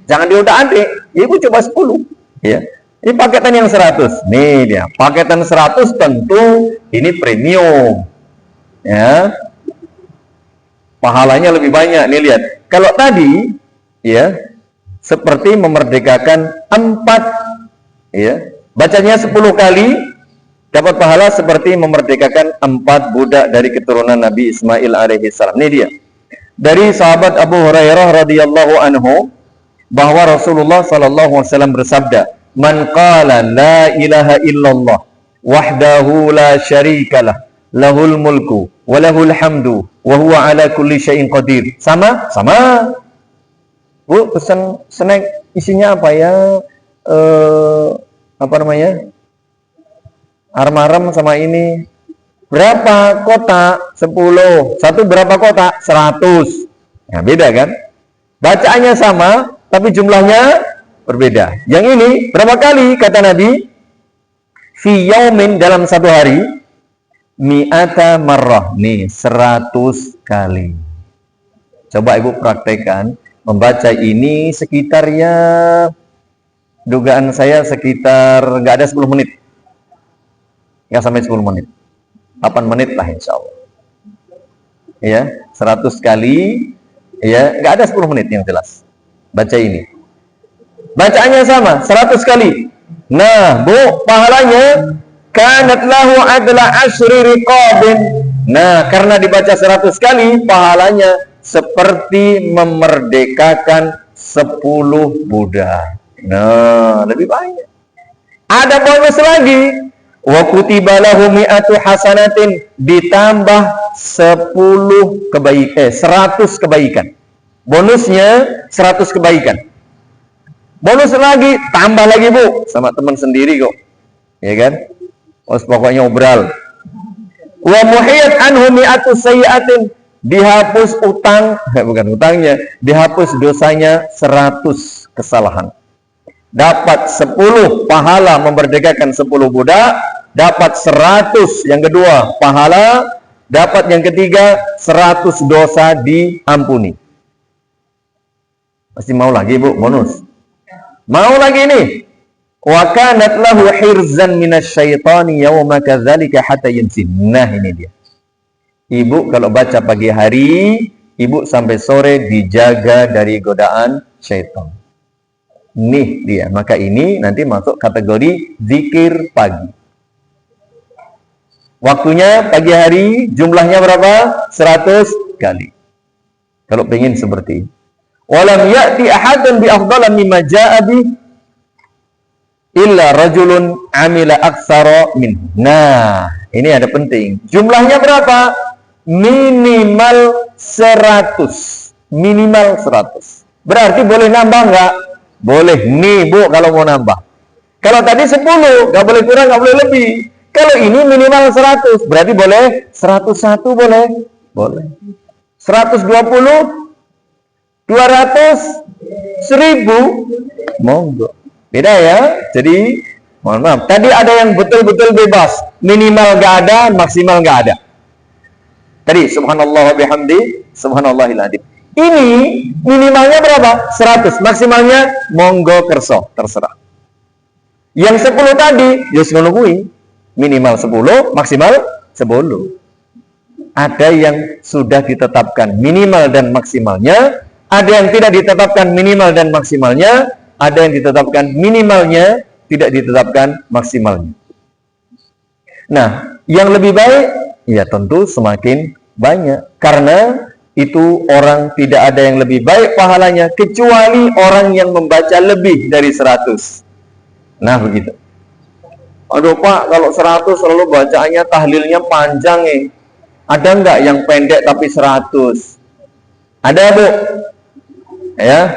jangan diutak-atik, ya ibu coba 10. Ya. Ini paketan yang 100. Nih dia, paketan 100 tentu ini premium. Ya. Pahalanya lebih banyak. Nih lihat. Kalau tadi ya seperti memerdekakan 4 ya. Bacanya 10 kali dapat pahala seperti memerdekakan 4 budak dari keturunan Nabi Ismail alaihi salam. Ini dia. Dari sahabat Abu Hurairah radhiyallahu anhu bahwa Rasulullah sallallahu alaihi wasallam bersabda, "Man qala la ilaha illallah wahdahu la syarikalah, lahul mulku wa lahul hamdu wa huwa ala kulli syai'in qadir." Sama? Sama. Bu, pesan snack isinya apa ya? Apa namanya? Armarem sama ini. Berapa kotak? 10. Satu berapa kotak? 100. Nah, beda kan? Bacaannya sama, tapi jumlahnya berbeda. Yang ini berapa kali kata Nabi? Fi yaumin, dalam satu hari, mi'ata marrah. Nih, 100 kali. Coba ibu praktekkan. membaca ini sekitar ya, dugaan saya sekitar nggak ada 10 menit. Nggak sampai 10 menit. 8 menit lah insya Allah. Ya, 100 kali, ya, nggak ada 10 menit yang jelas. Baca ini. Bacaannya sama, 100 kali. Nah, Bu, pahalanya kanat lahu adla asyri riqabin. Nah, karena dibaca 100 kali, pahalanya seperti memerdekakan 10 budak. Nah, lebih banyak. Ada bonus lagi. Wa kutiba lahu mi'atu hasanatin, ditambah 100 kebaikan. Bonusnya 100 kebaikan. Bonus lagi, tambah lagi Bu, sama teman sendiri kok. Ya kan? Pokoknya obral. Wa muhiyat anhu mi'atu sayyi'atin, dihapus bukan utangnya, dihapus dosanya 100 kesalahan. Dapat 10 pahala memerdekakan 10 budak, dapat 100 yang kedua pahala, dapat yang ketiga 100 dosa diampuni. Pasti mau lagi Bu, bonus. Mau lagi nih. Wa kanat lahu hirzan minasyaitani yawma kadzalika hatta yansin. Nah, ini dia. Ibu kalau baca pagi hari, ibu sampai sore dijaga dari godaan syaitan. Nih dia, maka ini nanti masuk kategori zikir pagi. Waktunya pagi hari, jumlahnya berapa? 100 kali. Kalau pengen seperti ini. Walam ya'ti ahadun bi afdala mimma ja'a bi illa rajulun amila aktsara min. Nah, ini ada penting. Jumlahnya berapa? Minimal 100. Minimal 100. Berarti boleh nambah enggak? Boleh nih Bu kalau mau nambah. Kalau tadi 10, nggak boleh kurang, nggak boleh lebih. Kalau ini minimal 100, berarti boleh 101 boleh? Boleh. 120, 200, 1000, monggo. Beda ya. Jadi mohon maaf. Tadi ada yang betul-betul bebas, minimal nggak ada, maksimal nggak ada. Tadi subhanallah wa bihamdi, subhanallahil adzim. Ini minimalnya berapa? 100. Maksimalnya monggo kerso, terserah. Yang 10 tadi, ya ngono kuwi. Minimal 10, maksimal 10. Ada yang sudah ditetapkan minimal dan maksimalnya, ada yang tidak ditetapkan minimal dan maksimalnya, ada yang ditetapkan minimalnya, tidak ditetapkan maksimalnya. Nah, yang lebih baik, ya tentu semakin banyak. Karena itu orang tidak ada yang lebih baik pahalanya kecuali orang yang membaca lebih dari 100. Nah begitu. Aduh Pak, kalau 100 selalu bacaannya tahlilnya panjang nih. Ada enggak yang pendek tapi 100? Ada Bu. Ya.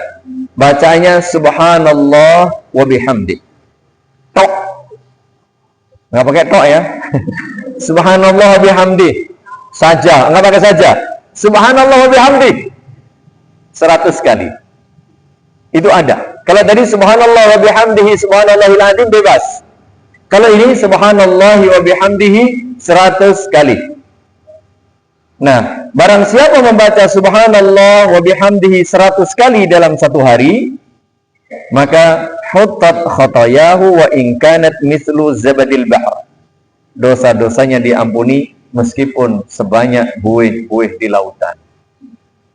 Bacanya subhanallah wa bihamdi. Tok. Enggak pakai tok ya. Subhanallah wa bihamdi. Saja, enggak pakai saja. Subhanallah wa bihamdi 100 kali. Itu ada. Kalau tadi subhanallah wa bihamdihi subhanallahil adzim bebas. Kalau ini subhanallah wa bihamdihi 100 kali. Nah, barang siapa membaca subhanallah wa bihamdihi 100 kali dalam satu hari, maka huttat khotayahu wa in kanat mislu zabadil bahr. Dosa-dosanya diampuni meskipun sebanyak buih-buih di lautan.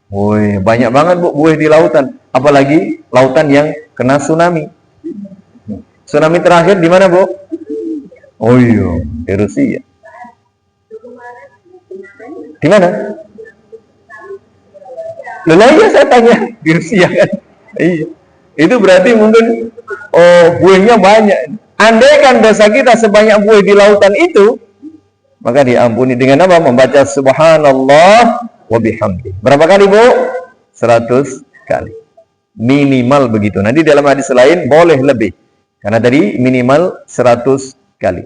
Woi, banyak banget Bu buih di lautan, apalagi lautan yang kena tsunami. Tsunami terakhir di mana Bu? Oh iya, di Rusia. Di mana? Lah iya saya tanya, di Rusia kan. Iya. Itu berarti mungkin buihnya banyak. Andai kan dosa kita sebanyak buih di lautan itu, maka diampuni dengan apa? Membaca subhanallah wa bihamdi. Berapa kali Bu? 100 kali. Minimal begitu. Nanti dalam hadis lain boleh lebih. Karena tadi minimal 100 kali.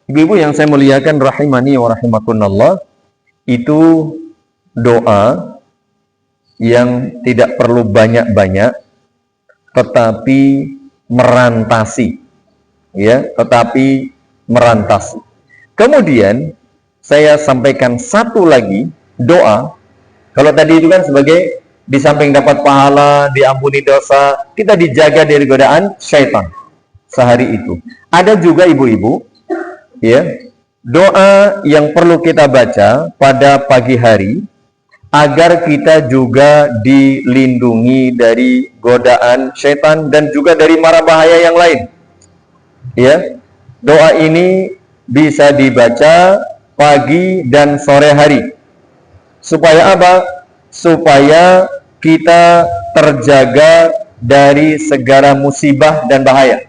Ibu-ibu yang saya muliakan rahimani wa rahimakunallah, itu doa yang tidak perlu banyak-banyak tetapi merantasi. Ya, tetapi merantasi. Kemudian saya sampaikan satu lagi doa. Kalau tadi itu kan sebagai di samping dapat pahala, diampuni dosa, kita dijaga dari godaan syaitan sehari itu. Ada juga ibu-ibu, ya, doa yang perlu kita baca pada pagi hari agar kita juga dilindungi dari godaan syaitan dan juga dari mara bahaya yang lain. Ya, doa ini bisa dibaca pagi dan sore hari. Supaya apa? Supaya kita terjaga dari segala musibah dan bahaya.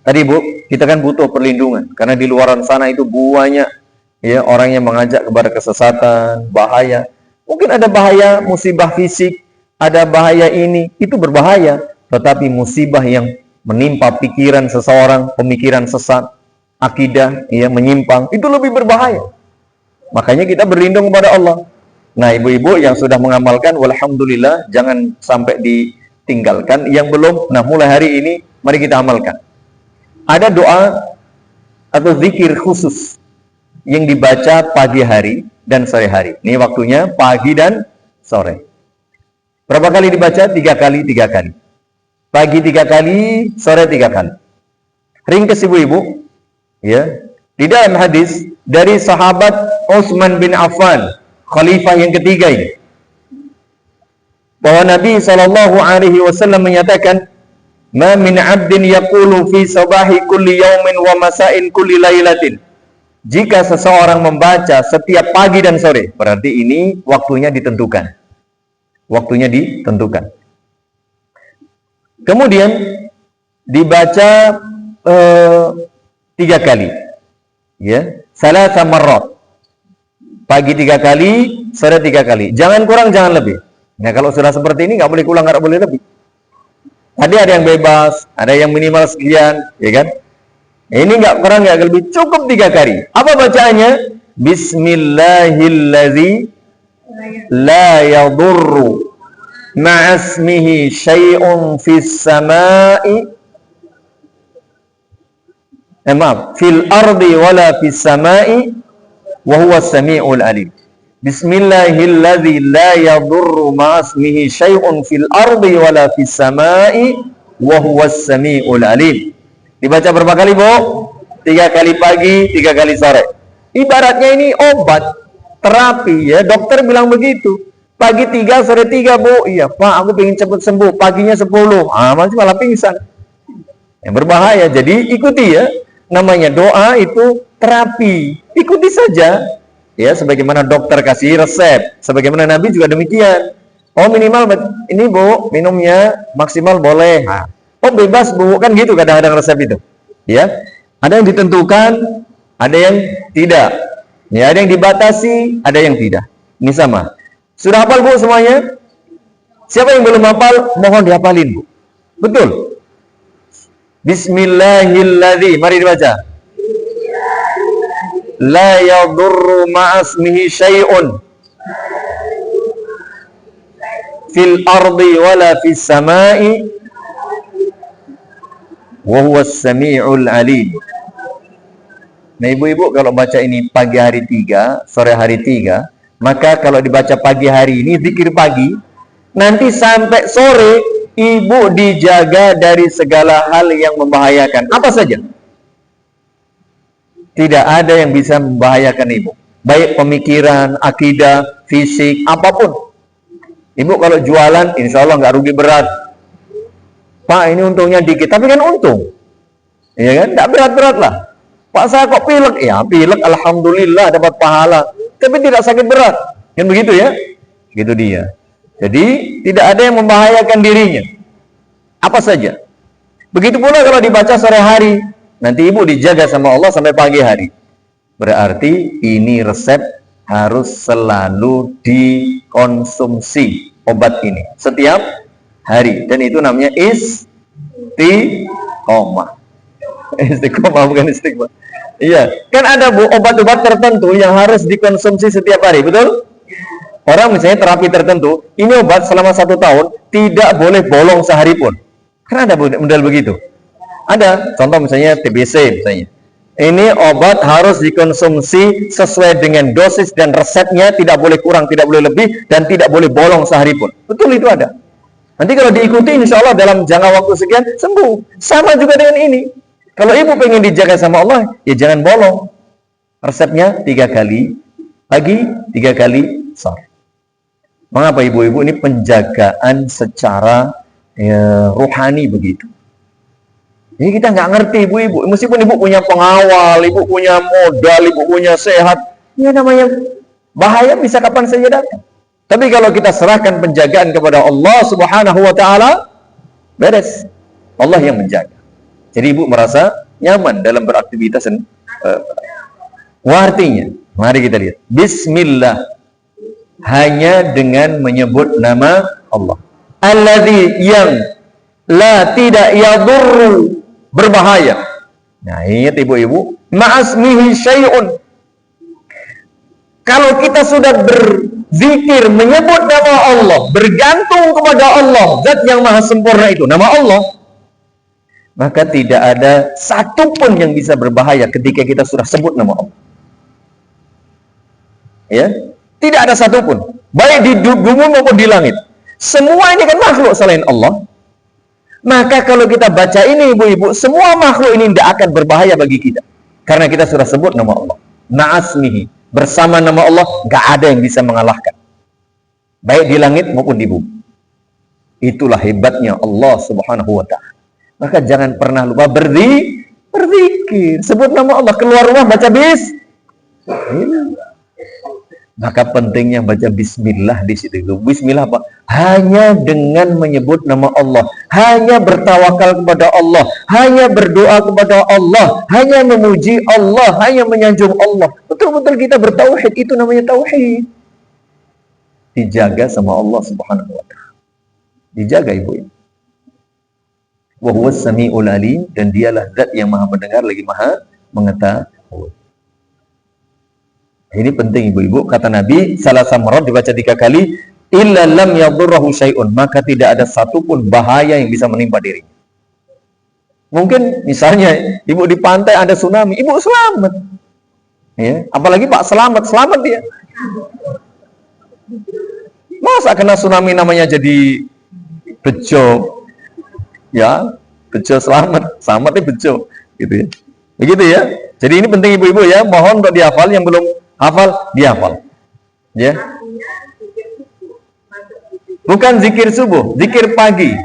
Tadi Bu, kita kan butuh perlindungan karena di luaran sana itu banyak ya orang yang mengajak kepada kesesatan, bahaya. Mungkin ada bahaya musibah fisik, ada bahaya ini, itu berbahaya. Tetapi musibah yang menimpa pikiran seseorang, pemikiran sesat, akidah ya menyimpang, itu lebih berbahaya. Makanya kita berlindung kepada Allah. Nah, ibu-ibu yang sudah mengamalkan, walhamdulillah, jangan sampai ditinggalkan. Yang belum, nah mulai hari ini, mari kita amalkan. Ada doa atau zikir khusus yang dibaca pagi hari dan sore hari. Ini waktunya pagi dan sore. Berapa kali dibaca? 3 kali, 3 kali. Pagi 3 kali, sore 3 kali. Ringkas ibu-ibu, ya. Di dalam hadis dari sahabat Utsman bin Affan, khalifah yang ketiga ini, bahwa Nabi SAW menyatakan, "Ma min 'abdin yaqulu fi sabahi kulli yaumin wa masa'in kulli lailatin." Jika seseorang membaca setiap pagi dan sore, berarti ini waktunya ditentukan. Waktunya ditentukan. Kemudian dibaca 3 kali. Ya, salasa marrat. Pagi 3 kali, sore 3 kali. Jangan kurang, jangan lebih. Nah, kalau sudah seperti ini nggak boleh kurang, nggak boleh lebih. Tadi ada yang bebas, ada yang minimal sekian, ya kan? Ini nggak kurang, nggak lebih, cukup 3 kali. Apa bacaannya? Bismillahilladzi la yadurru ma'asmihi syai'un fis sama'i fil ardi wala fis sama'i wa huwa as-sami'ul alim. Bismillahilladzi la yadurru ma'asmihi syai'un fil ardi wala fis sama'i wa huwa as-sami'ul alim. Dibaca berapa kali, Bu? 3 kali pagi, 3 kali sore. Ibaratnya ini obat, terapi ya. Dokter bilang begitu. Pagi 3, sore 3, Bu. Iya, Pak, aku pengen cepat sembuh. Paginya 10. Masih malah pingsan. Yang berbahaya. Jadi ikuti ya. Namanya doa itu terapi. Ikuti saja. Ya, sebagaimana dokter kasih resep. Sebagaimana Nabi juga demikian. Oh, minimal ini, Bu, minumnya maksimal boleh. Oh, bebas, Bu. Kan gitu kadang-kadang resep itu. Ya. Ada yang ditentukan, ada yang tidak. Ya, ada yang dibatasi, ada yang tidak. Ini sama. Sudah hafal, Bu, semuanya? Siapa yang belum hafal, mohon dihafalin, Bu. Betul. Bismillahilladzi, mari dibaca. La yadurru ma'asmihi syai'un fil ardi wala fis sama'i wa huwas sami'ul alim. Nah, ibu-ibu kalau baca ini pagi hari 3, sore hari 3, maka kalau dibaca pagi hari ini zikir pagi, nanti sampai sore ibu dijaga dari segala hal yang membahayakan. Apa saja? Tidak ada yang bisa membahayakan ibu. Baik pemikiran, akidah, fisik, apapun. Ibu kalau jualan, insya Allah nggak rugi berat. Pak, ini untungnya dikit, tapi kan untung. Iya kan? Nggak berat-berat lah. Pak, saya kok pilek? Ya, pilek, alhamdulillah dapat pahala. Tapi tidak sakit berat. Kan begitu ya? Gitu dia. Jadi, tidak ada yang membahayakan dirinya. Apa saja. Begitu pula kalau dibaca sore hari. Nanti ibu dijaga sama Allah sampai pagi hari. Berarti ini resep harus selalu dikonsumsi obat ini. Setiap hari. Dan itu namanya istiqomah. Istiqomah bukan istiqomah. Iya. Kan ada, Bu, obat-obat tertentu yang harus dikonsumsi setiap hari. Betul? Orang misalnya terapi tertentu, ini obat selama 1 tahun tidak boleh bolong sehari pun. Kan ada model begitu. Ada, contoh misalnya TBC misalnya. Ini obat harus dikonsumsi sesuai dengan dosis dan resepnya, tidak boleh kurang, tidak boleh lebih, dan tidak boleh bolong sehari pun. Betul, itu ada. Nanti kalau diikuti, insya Allah dalam jangka waktu sekian, sembuh. Sama juga dengan ini. Kalau ibu pengen dijaga sama Allah, ya jangan bolong. Resepnya 3 kali pagi, 3 kali sore. Mengapa ibu-ibu ini penjagaan secara rohani begitu? Jadi kita nggak ngerti ibu-ibu. Meskipun ibu punya pengawal, ibu punya modal, ibu punya sehat, ya namanya bahaya bisa kapan saja datang. Tapi kalau kita serahkan penjagaan kepada Allah Subhanahu wa taala, beres. Allah yang menjaga. Jadi ibu merasa nyaman dalam beraktivitas. Artinya, mari kita lihat. Bismillah, hanya dengan menyebut nama Allah. Alladzi, yang la tidak yadurru, berbahaya. Nah, ingat ibu-ibu, ma'asmihi syai'un. Kalau kita sudah berzikir, menyebut nama Allah, bergantung kepada Allah, zat yang maha sempurna itu, nama Allah, maka tidak ada satupun yang bisa berbahaya ketika kita sudah sebut nama Allah. Ya, tidak ada satupun, baik di bumi maupun di langit. Semua ini kan makhluk selain Allah. Maka kalau kita baca ini ibu-ibu, semua makhluk ini tidak akan berbahaya bagi kita, karena kita sudah sebut nama Allah. Na'asmihi, bersama nama Allah, nggak ada yang bisa mengalahkan, baik di langit maupun di bumi. Itulah hebatnya Allah Subhanahu wa ta'ala. Maka jangan pernah lupa berzikir, sebut nama Allah, keluar rumah baca bismillah. Maka pentingnya baca bismillah di situ. Bismillah apa? Hanya dengan menyebut nama Allah, hanya bertawakal kepada Allah, hanya berdoa kepada Allah, hanya memuji Allah, hanya menyanjung Allah. Betul-betul kita bertauhid, itu namanya tauhid. Dijaga sama Allah Subhanahu wa ta'ala. Dijaga ibu. Wa huwas samiul alim, dan dialah zat yang maha mendengar lagi maha mengetahui. Ini penting ibu-ibu, kata Nabi, salasa marrat dibaca 3 kali, illa lam yadurruhu syai'un, maka tidak ada satupun bahaya yang bisa menimpa dirinya. Mungkin misalnya ibu di pantai ada tsunami, ibu selamat. Ya, apalagi Pak selamat dia. Masa kena tsunami namanya jadi bejo? Ya, bejo selamat nih bejo, gitu ya. Begitu ya. Jadi ini penting ibu-ibu ya, mohon untuk dihafal, yang belum hafal dihafal. Ya. Bukan zikir subuh, zikir pagi.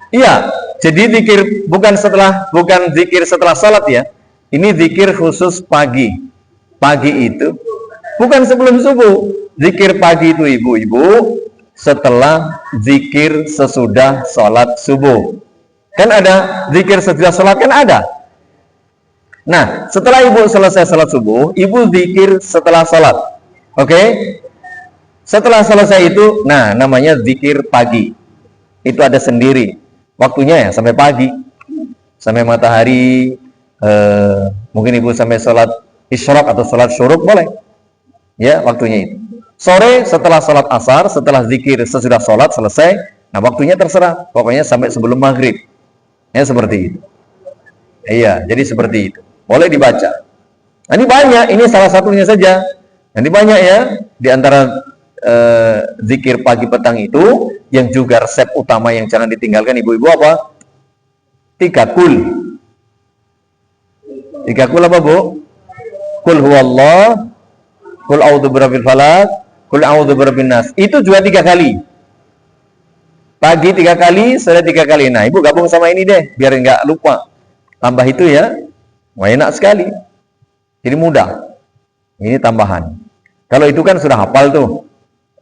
Iya, jadi zikir bukan zikir setelah salat ya. Ini zikir khusus pagi. Pagi itu bukan sebelum subuh. Zikir pagi itu ibu-ibu setelah zikir sesudah salat subuh. Kan ada zikir sesudah salat, kan ada. Nah, setelah ibu selesai salat subuh, ibu zikir setelah salat. Oke? Setelah selesai itu, nah namanya zikir pagi. Itu ada sendiri. Waktunya ya sampai pagi. Sampai matahari, mungkin ibu sampai salat isyraq atau salat syuruk boleh. Ya, waktunya itu. Sore setelah salat asar, setelah zikir sesudah salat selesai, nah waktunya terserah. Pokoknya sampai sebelum maghrib. Ya, seperti itu. Iya, jadi seperti itu. Boleh dibaca. Nah, ini banyak, ini salah satunya saja. Ini banyak ya, di antara zikir pagi petang itu, yang juga resep utama yang jangan ditinggalkan ibu-ibu apa? 3 kul. 3 kul apa, Bu? Kul huwallah, kul a'udzu birabbil falaq, kul a'udzu birabbin nas. Itu juga 3 kali. Pagi 3 kali, sore 3 kali. Nah, ibu gabung sama ini deh, biar nggak lupa. Tambah itu ya. Wah, enak sekali. Jadi mudah. Ini tambahan. Kalau itu kan sudah hafal tuh.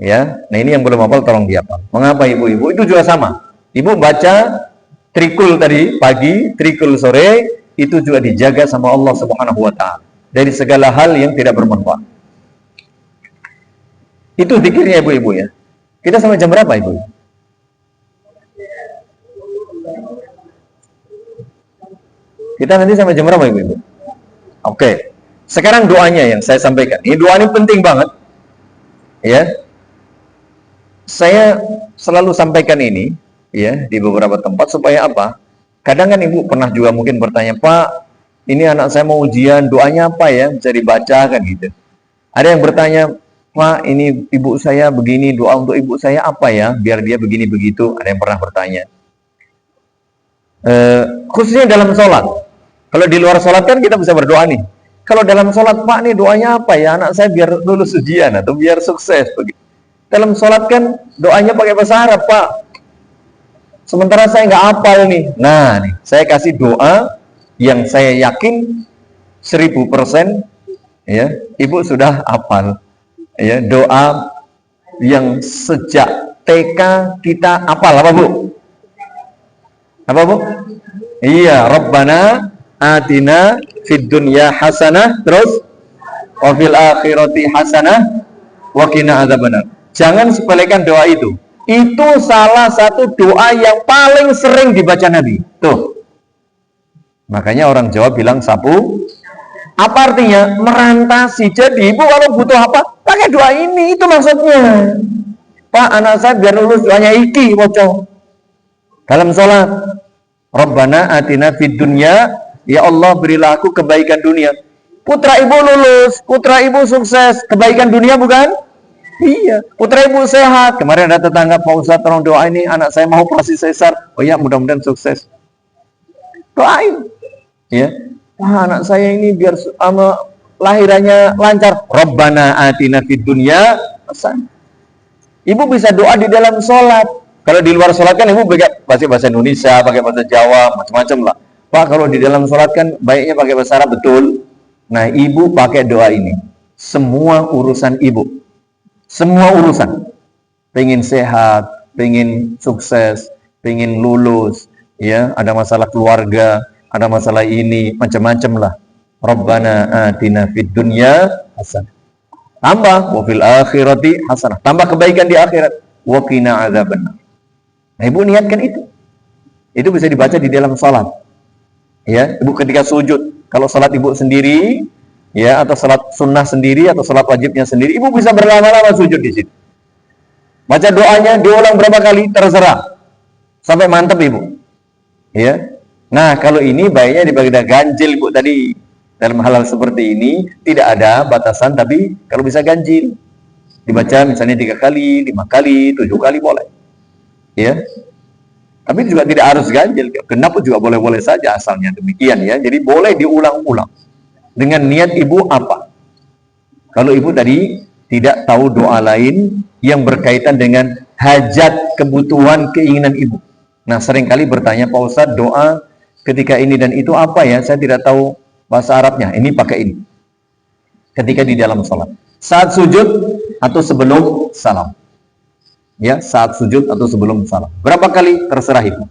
Ya. Nah, ini yang belum hafal tolong dihafal. Mengapa ibu-ibu? Itu juga sama. Ibu baca trikul tadi pagi, trikul sore, itu juga dijaga sama Allah Subhanahu wa ta'ala dari segala hal yang tidak bermanfaat. Itu zikirnya ibu-ibu ya. Kita sampai jam berapa ibu? Kita nanti sampai jam berapa ibu-ibu? Oke. Sekarang doanya yang saya sampaikan. Ini doa ini penting banget. Ya. Saya selalu sampaikan ini ya di beberapa tempat supaya apa? Kadang kan ibu pernah juga mungkin bertanya, Pak, ini anak saya mau ujian, doanya apa ya? Bisa dibaca kan gitu. Ada yang bertanya, Pak, ini ibu saya begini, doa untuk ibu saya apa ya? Biar dia begini begitu. Ada yang pernah bertanya. Khususnya dalam sholat. Kalau di luar sholat kan kita bisa berdoa nih. Kalau dalam sholat, Pak, nih doanya apa ya? Anak saya biar lulus ujian atau biar sukses. Begitu. Dalam sholat kan doanya pakai bahasa Arab, Pak. Sementara saya nggak hafal nih. Nah, nih, saya kasih doa yang saya yakin 1000% ya, ibu sudah hafal. Ya, doa yang sejak TK kita hafal apa, Bu? Apa, Bu? Iya, Rabbana atina fid dunya hasanah, terus wa fil akhirati hasanah wa qina adzabannar. Jangan sepelekan doa itu. Itu salah satu doa yang paling sering dibaca Nabi. Tuh. Makanya orang Jawa bilang sapu. Apa artinya? Merantasi. Jadi ibu kalau butuh apa? Pakai doa ini. Itu maksudnya. Pak, anak saya biar lulus doanya iki, woco. Dalam sholat. Rabbana atina fid dunya. Ya Allah berilah aku kebaikan dunia. Putra ibu lulus. Putra ibu sukses. Kebaikan dunia bukan? Iya, putra ibu sehat. Kemarin ada tetangga, Pak Ustadz tolong doa ini anak saya mau operasi sesar. Oh ya, mudah-mudahan sukses. Doain. Ya. Wah, anak saya ini biar lahirannya lancar. Rabbana atina fid dunya hasanah. Ibu bisa doa di dalam sholat. Kalau di luar sholat kan ibu pakai bahasa Indonesia, pakai bahasa Jawa, macam-macam lah. Pak, kalau di dalam sholat kan baiknya pakai bahasa Arab, betul. Nah, ibu pakai doa ini. Semua urusan ibu. Semua urusan, pengen sehat, pengen sukses, pengen lulus, ya, ada masalah keluarga, ada masalah ini, macam-macam lah. Rabbana atina fid dunya hasanah. Tambah wa fil akhirati hasanah. Tambah kebaikan di akhirat. Wa qina adzabannar. Nah, ibu niatkan itu. Itu bisa dibaca di dalam salat. Ya, ibu ketika sujud, kalau salat ibu sendiri, ya, atau salat sunnah sendiri atau salat wajibnya sendiri, ibu bisa berlama-lama sujud di situ. Baca doanya diulang berapa kali terserah sampai mantap ibu. Ya. Nah, kalau ini baiknya dibagi ganjil ibu tadi. Dalam hal seperti ini tidak ada batasan, tapi kalau bisa ganjil dibaca misalnya 3 kali, 5 kali, 7 kali boleh. Ya. Tapi juga tidak harus ganjil. Genap juga boleh-boleh saja asalnya demikian ya. Jadi boleh diulang-ulang. Dengan niat ibu apa? Kalau ibu tadi tidak tahu doa lain yang berkaitan dengan hajat, kebutuhan, keinginan ibu. Nah, seringkali bertanya, Pak Ustadz, doa ketika ini dan itu apa ya? Saya tidak tahu bahasa Arabnya. Ini pakai ini. Ketika di dalam sholat. Saat sujud atau sebelum salam. Ya, saat sujud atau sebelum salam. Berapa kali? Terserah ibu.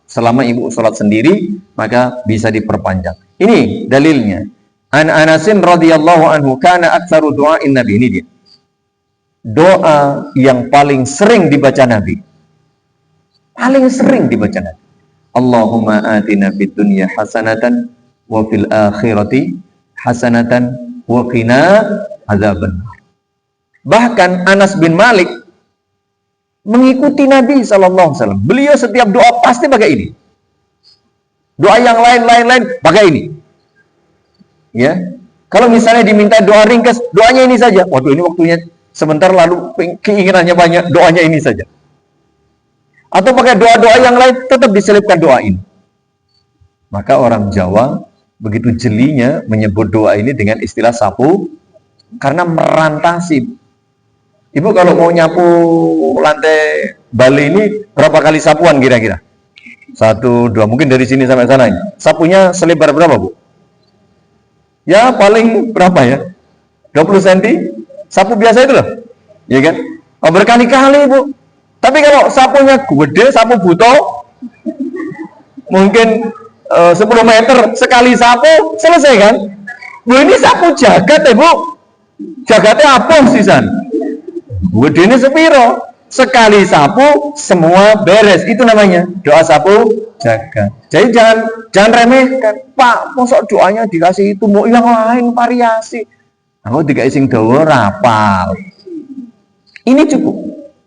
Selama ibu sholat sendiri, maka bisa diperpanjang. Ini dalilnya. An Anasin radhiyallahu anhu kana aktsaru du'ain Nabi. Ini dia. Doa yang paling sering dibaca Nabi. Paling sering dibaca Nabi. Allahumma atina fid dunya hasanatan wa fil akhirati hasanatan wa qina adzabannar. Bahkan Anas bin Malik mengikuti Nabi sallallahu alaihi wasallam. Beliau setiap doa pasti pakai ini. Doa yang lain pakai ini. Ya, kalau misalnya diminta doa ringkas, doanya ini saja. Waduh, ini waktunya sebentar lalu keinginannya banyak, doanya ini saja. Atau pakai doa-doa yang lain, tetap diselipkan doa ini. Maka orang Jawa begitu jelinya menyebut doa ini dengan istilah sapu, karena merantasi. Ibu kalau mau nyapu lantai Bali ini berapa kali sapuan kira-kira? 1, 2, mungkin dari sini sampai sana. Sapunya selebar berapa, Bu? Ya paling berapa ya? 20 cm? Sapu biasa itu loh. Ya kan? Oh, berkali-kali Bu. Tapi kalau sapunya gede, sapu buto, mungkin 10 meter sekali sapu, selesai kan? Bu, ini sapu jagat ya Bu. Jagatnya apa sisan? Gede ini sepiro. Sekali sapu, semua beres. Itu namanya doa sapu jagat. Jadi jangan remehkan. Pak, mosok doanya dikasih itu, mau yang lain variasi. Aku dikasih sing dawa rapal. Ini cukup.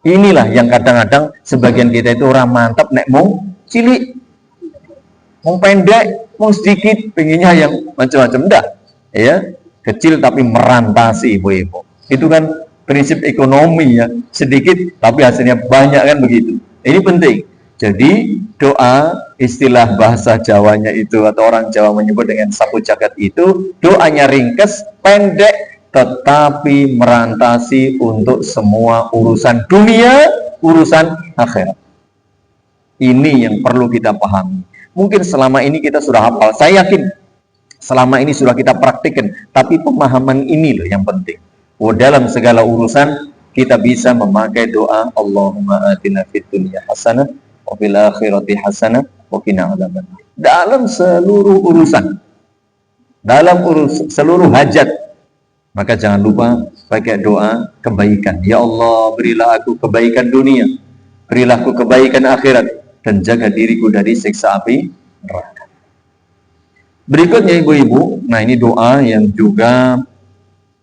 Inilah yang kadang-kadang sebagian kita itu orang mantap nek mau cilik, mau pendek, mau sedikit, pengennya yang macam-macam. Dah, ya, kecil tapi merantasi, ibu-ibu. Itu kan prinsip ekonomi ya, sedikit tapi hasilnya banyak kan begitu. Ini penting. Jadi doa, istilah bahasa Jawanya itu atau orang Jawa menyebut dengan sapu jagat itu, doanya ringkas, pendek, tetapi merantasi untuk semua urusan dunia, urusan akhirat. Ini yang perlu kita pahami. Mungkin selama ini kita sudah hafal, saya yakin selama ini sudah kita praktikkan, tapi pemahaman ini loh yang penting. Dalam segala urusan kita bisa memakai doa Allahumma atina fid dunya hasanah wa fil akhirati hasanah wa qina adzabannar. Dalam seluruh urusan, dalam seluruh hajat, maka jangan lupa pakai doa kebaikan. Ya Allah, berilah aku kebaikan dunia, berilah aku kebaikan akhirat, dan jaga diriku dari siksa api neraka. Berikutnya ibu-ibu, nah ini doa yang juga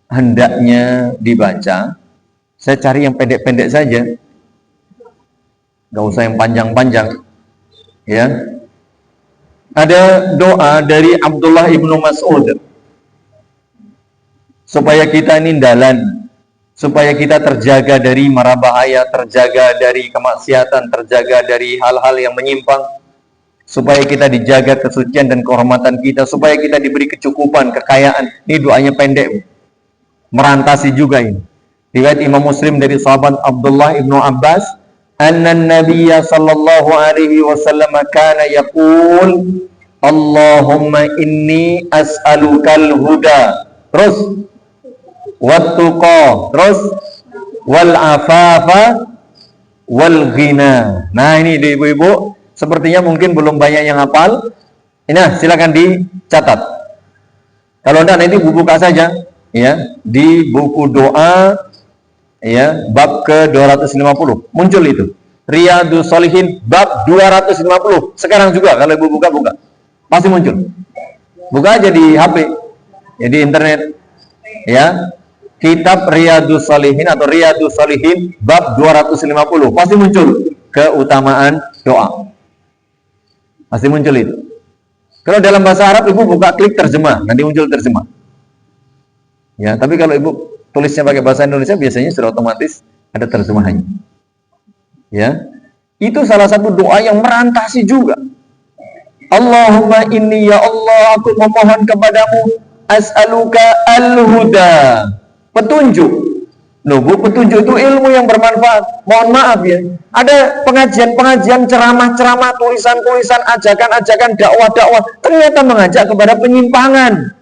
hendaknya dibaca. Saya cari yang pendek-pendek saja, nggak usah yang panjang-panjang. Ya, ada doa dari Abdullah ibnu Mas'ud supaya kita ini dalan, supaya kita terjaga dari mara bahaya, terjaga dari kemaksiatan, terjaga dari hal-hal yang menyimpang, supaya kita dijaga kesucian dan kehormatan kita, supaya kita diberi kecukupan, kekayaan. Ini doanya pendek, merantasi juga ini. Riwayat Imam Muslim dari sahabat Abdullah ibnu Abbas, anna nabiyya sallallahu alaihi wasallam kana yaqul Allahumma inni as'alukal huda, terus wattuqa, terus wal afafa wal ghina. Nah ini ibu-ibu, sepertinya mungkin belum banyak yang hafal. Ini silakan dicatat. Kalau enggak nanti buka saja ya di buku doa ya bab ke 250 muncul itu. Riyadhus Shalihin bab 250. Sekarang juga kalau ibu buka pasti muncul. Buka aja di HP, ya di internet. Ya. Kitab Riyadhus Shalihin atau Riyadhus Shalihin bab 250 pasti muncul keutamaan doa. Pasti muncul itu. Kalau dalam bahasa Arab ibu buka klik terjemah, nanti muncul terjemah. Ya, tapi kalau ibu tulisnya pakai bahasa Indonesia biasanya sudah otomatis ada terjemahannya. Ya. Itu salah satu doa yang merantasi juga. Allahumma inni ya Allah, aku memohon kepadamu as'aluka al-huda, petunjuk. Loh Bu, petunjuk itu ilmu yang bermanfaat. Mohon maaf ya, ada pengajian-pengajian, ceramah-ceramah, tulisan-tulisan, ajakan-ajakan, dakwah-dakwah, ternyata mengajak kepada penyimpangan,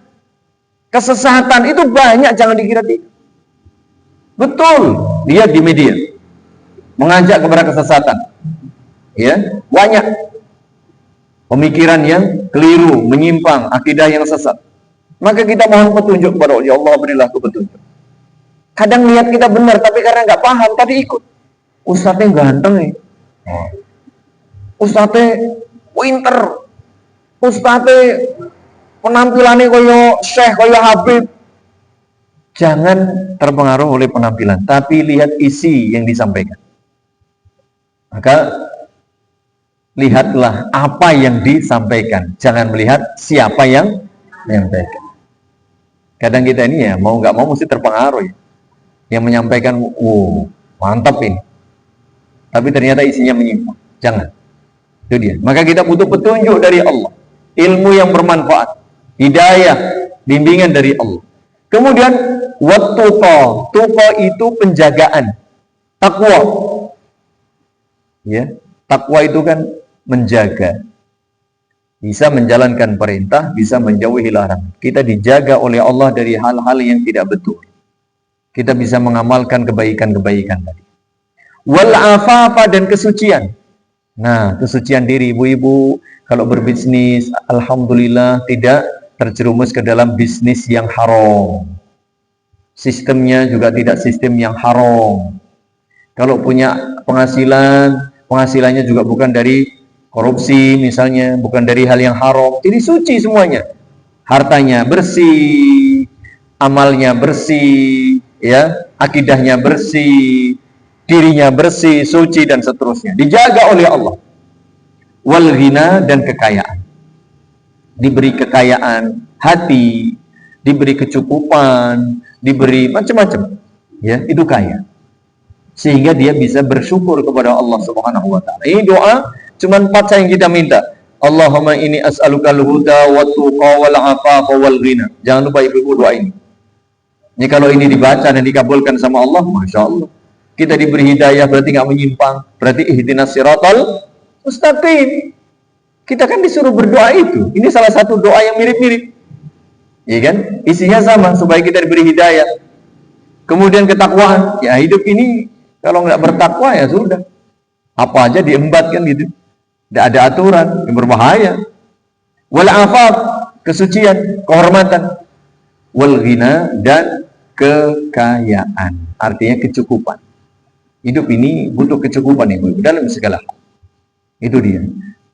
kesesatan. Itu banyak, jangan dikira tidak. Betul, lihat di media, mengajak kepada kesesatan. Ya, banyak pemikiran yang keliru, menyimpang, akidah yang sesat. Maka kita mohon petunjuk kepada Allah. Ya Allah, berilah aku petunjuk. Kadang lihat kita benar, tapi karena nggak paham, tadi ikut. Ustadznya ganteng nih, ustadznya pinter, ustadznya penampilannya koyo syekh, koyo habib. Jangan terpengaruh oleh penampilan, tapi lihat isi yang disampaikan. Maka lihatlah apa yang disampaikan, jangan melihat siapa yang menyampaikan. Kadang kita ini ya mau nggak mau mesti terpengaruh ya. Yang menyampaikan, mantap ini, tapi ternyata isinya menyimpang. Jangan. Itu dia. Maka kita butuh petunjuk dari Allah, ilmu yang bermanfaat, hidayah, bimbingan dari Allah. Kemudian wattuqa, tuqa itu penjagaan, takwa. Ya, takwa itu kan menjaga, bisa menjalankan perintah, bisa menjauhi larangan. Kita dijaga oleh Allah dari hal-hal yang tidak betul. Kita bisa mengamalkan kebaikan-kebaikan tadi. Wal afafa, dan kesucian. Nah, kesucian diri ibu-ibu kalau berbisnis, alhamdulillah tidak terjerumus ke dalam bisnis yang haram. Sistemnya juga tidak sistem yang haram. Kalau punya penghasilan, penghasilannya juga bukan dari korupsi misalnya, bukan dari hal yang haram. Jadi suci semuanya. Hartanya bersih, amalnya bersih, ya, akidahnya bersih, dirinya bersih, suci, dan seterusnya. Dijaga oleh Allah. Wal ghina, dan kekayaan. diberi kekayaan hati, diberi kecukupan, diberi macam-macam, ya, itu kaya. Sehingga dia bisa bersyukur kepada Allah Subhanahu wa taala. Ini doa cuma 4 yang kita minta. Allahumma inni as'alukal huda wat tuqa wal afafa wal ghina. Jangan lupa ibu-ibu doa ini. Ini kalau ini dibaca dan dikabulkan sama Allah, Masya Allah. Kita diberi hidayah berarti nggak menyimpang. Berarti ihdinas siratal mustaqim. Kita kan disuruh berdoa itu. Ini salah satu doa yang mirip-mirip. Ya kan? Isinya sama, supaya kita diberi hidayah. Kemudian ketakwaan. Ya hidup ini kalau nggak bertakwa ya sudah. Apa aja diembat kan gitu. Tidak ada aturan yang berbahaya. Wal afaf, kesucian, kehormatan. Wal ghina, dan kekayaan. Artinya kecukupan. Hidup ini butuh kecukupan ibu-ibu dalam segala hal. Itu dia.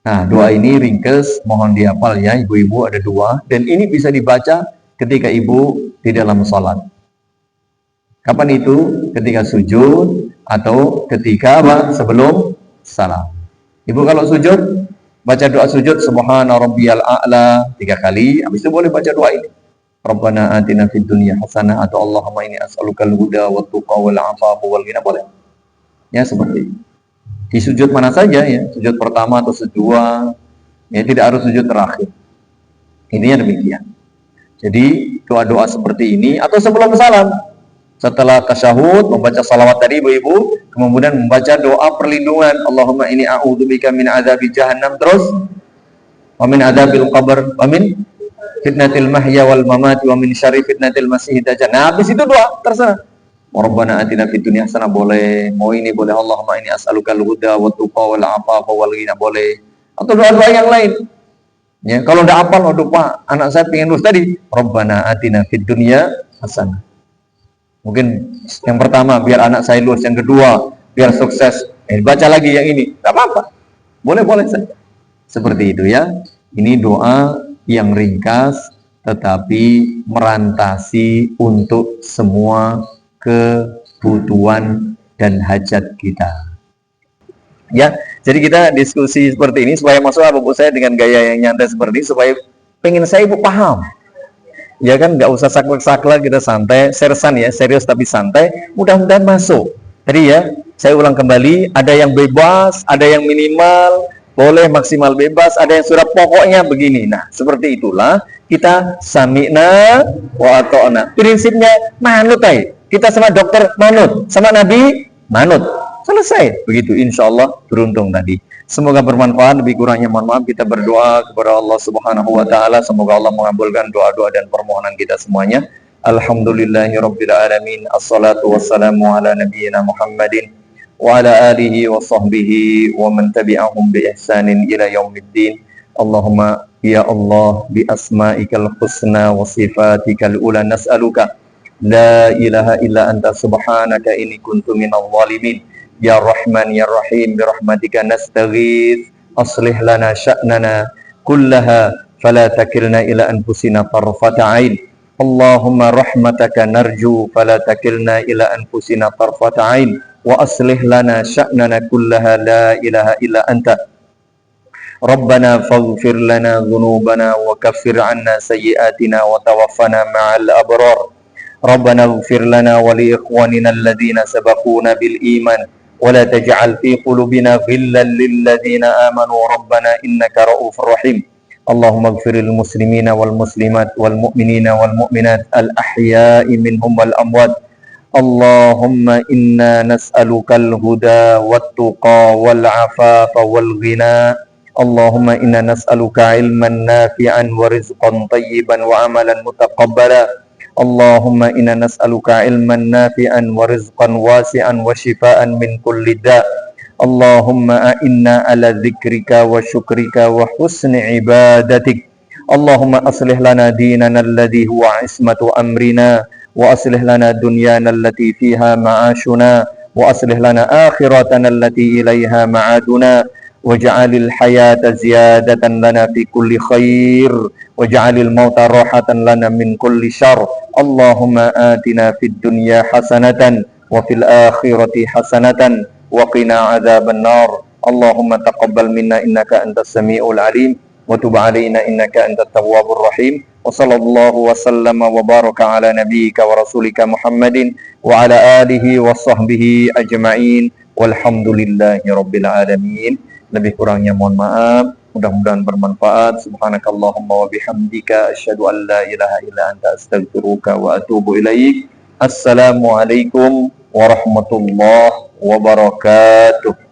Nah, doa ini ringkes, mohon dihafal ya ibu-ibu, ada 2. Dan ini bisa dibaca ketika ibu di dalam salat. Kapan itu? Ketika sujud atau ketika apa? Sebelum salam. Ibu kalau sujud, baca doa sujud Subhana rabbiyal a'la 3 kali. Habis itu boleh baca doa ini. Rabbana atina fid dunya hasanah atau Allahumma inni as'alukal huda wat tuqa wal afafa wal ghina, boleh. Ya seperti itu. Di sujud mana saja ya, sujud pertama atau kedua, ya tidak harus sujud terakhir. Intinya demikian. Jadi doa-doa seperti ini atau sebelum salam, setelah tasyahud membaca salawat tadi ibu-ibu, kemudian membaca doa perlindungan. Allahumma inni a'udzubika min adzabi jahannam, terus wa min adzabil qabr wa min fitnatil mahya wal mamati wa min syarri fitnatil masiihid dajjal. Nah, habis itu doa terserah. Rabbana atina fid dunya hasanah boleh, mau ini boleh, Allahumma inni as'alukal huda wat tuqa wal afafa wal ghina boleh, atau doa-doa yang lain. Ya, kalau enggak hafal, oh Pak, anak saya pengen lulus tadi, Rabbana atina fid dunya hasanah. Mungkin yang pertama biar anak saya lulus, yang kedua biar sukses. Baca lagi yang ini, enggak apa-apa. Boleh saja. Seperti itu ya. Ini doa yang ringkas tetapi merantasi untuk semua kebutuhan dan hajat kita. Ya, jadi kita diskusi seperti ini supaya masuk ibu saya dengan gaya yang nyantai seperti ini, supaya pengen saya ibu paham. Ya kan, nggak usah saklek-saklek, kita santai, sersan ya, serius tapi santai, mudah-mudahan masuk. Jadi ya, saya ulang kembali, ada yang bebas, ada yang minimal, boleh maksimal bebas, ada yang sudah pokoknya begini. Nah, seperti itulah kita sami'na wa ata'na. Prinsipnya manut aja. Kita sama dokter manut, sama Nabi manut. Selesai. Begitu insyaallah beruntung tadi. Semoga bermanfaat. Lebih kurangnya mohon maaf. Kita berdoa kepada Allah Subhanahu wa taala, semoga Allah mengabulkan doa-doa dan permohonan kita semuanya. Alhamdulillahirabbil alamin. Assalatu wassalamu ala nabiyyina Muhammadin wa ala alihi wa sahbihi wa man tabi'ahum bi ihsanin ila yaumiddin. Allahumma ya Allah bi asma'ikal husna wa sifatikal ula nas'aluka la ilaha illa anta subhanaka inni kuntu minadh dhalimin. Ya Rahman ya Rahim bi rahmatika nastaghits aslih lana sya'nana kullaha fala takilna ila anfusina tarfata 'ain. Allahumma rahmataka narju fala takilna ila anfusina tarfata 'ain wa aslih lana sya'nana kullaha la ilaha illa anta. Rabbana faghfir lana dhunubana wa kaffir 'anna sayyi'atina wa tawaffana ma'al abrar. Rabbana ighfir lana wa li ikhwanina alladhina sabaquna bil iman wa la taj'al fi qulubina ghillan lil ladzina amanu rabbana innaka ra'ufur rahim. Allahumma ighfir lil muslimina wal muslimat wal mu'minina wal mu'minat al ahya'i minhum wal amwat. Allahumma inna nas'alukal huda wat tuqa wal afafa wal ghina. Allahumma inna nas'aluka ilman nafi'an wa rizqan tayyiban wa amalan mutaqabbala. Allahumma inna nas'aluka ilman nafi'an wa rizqan wasi'an wa shifaan min kulli da'. Allahumma a'inna ala dzikrika wa syukrika wa husni ibadatik. Allahumma aslih lana dinana alladhi huwa ismatu amrina wa aslih lana dunyana allati fiha ma'ashuna wa aslih lana akhiratana allati ilaiha ma'aduna. Waj'alil hayata ziyadatan lana fi kulli khair waj'alil mauta rahatan lana min kulli syarr. Allahumma atina fid dunya hasanatan wa fil akhirati hasanatan wa qina adzaban nar. Allahumma taqabbal minna innaka antas samiul alim وتب علينا إنك أنت التواب الرحيم وصلى الله وسلم وبارك على نبيك ورسولك محمد وعلى آله وصحبه أجمعين والحمد لله رب العالمين. Lebih kurangnya mohon maaf, mudah-mudahan bermanfaat. Subhanakallahumma wa bihamdika asyhadu an la ilaha illa anta astaghfiruka wa atubu ilaik. Assalamualaikum warahmatullahi wabarakatuh.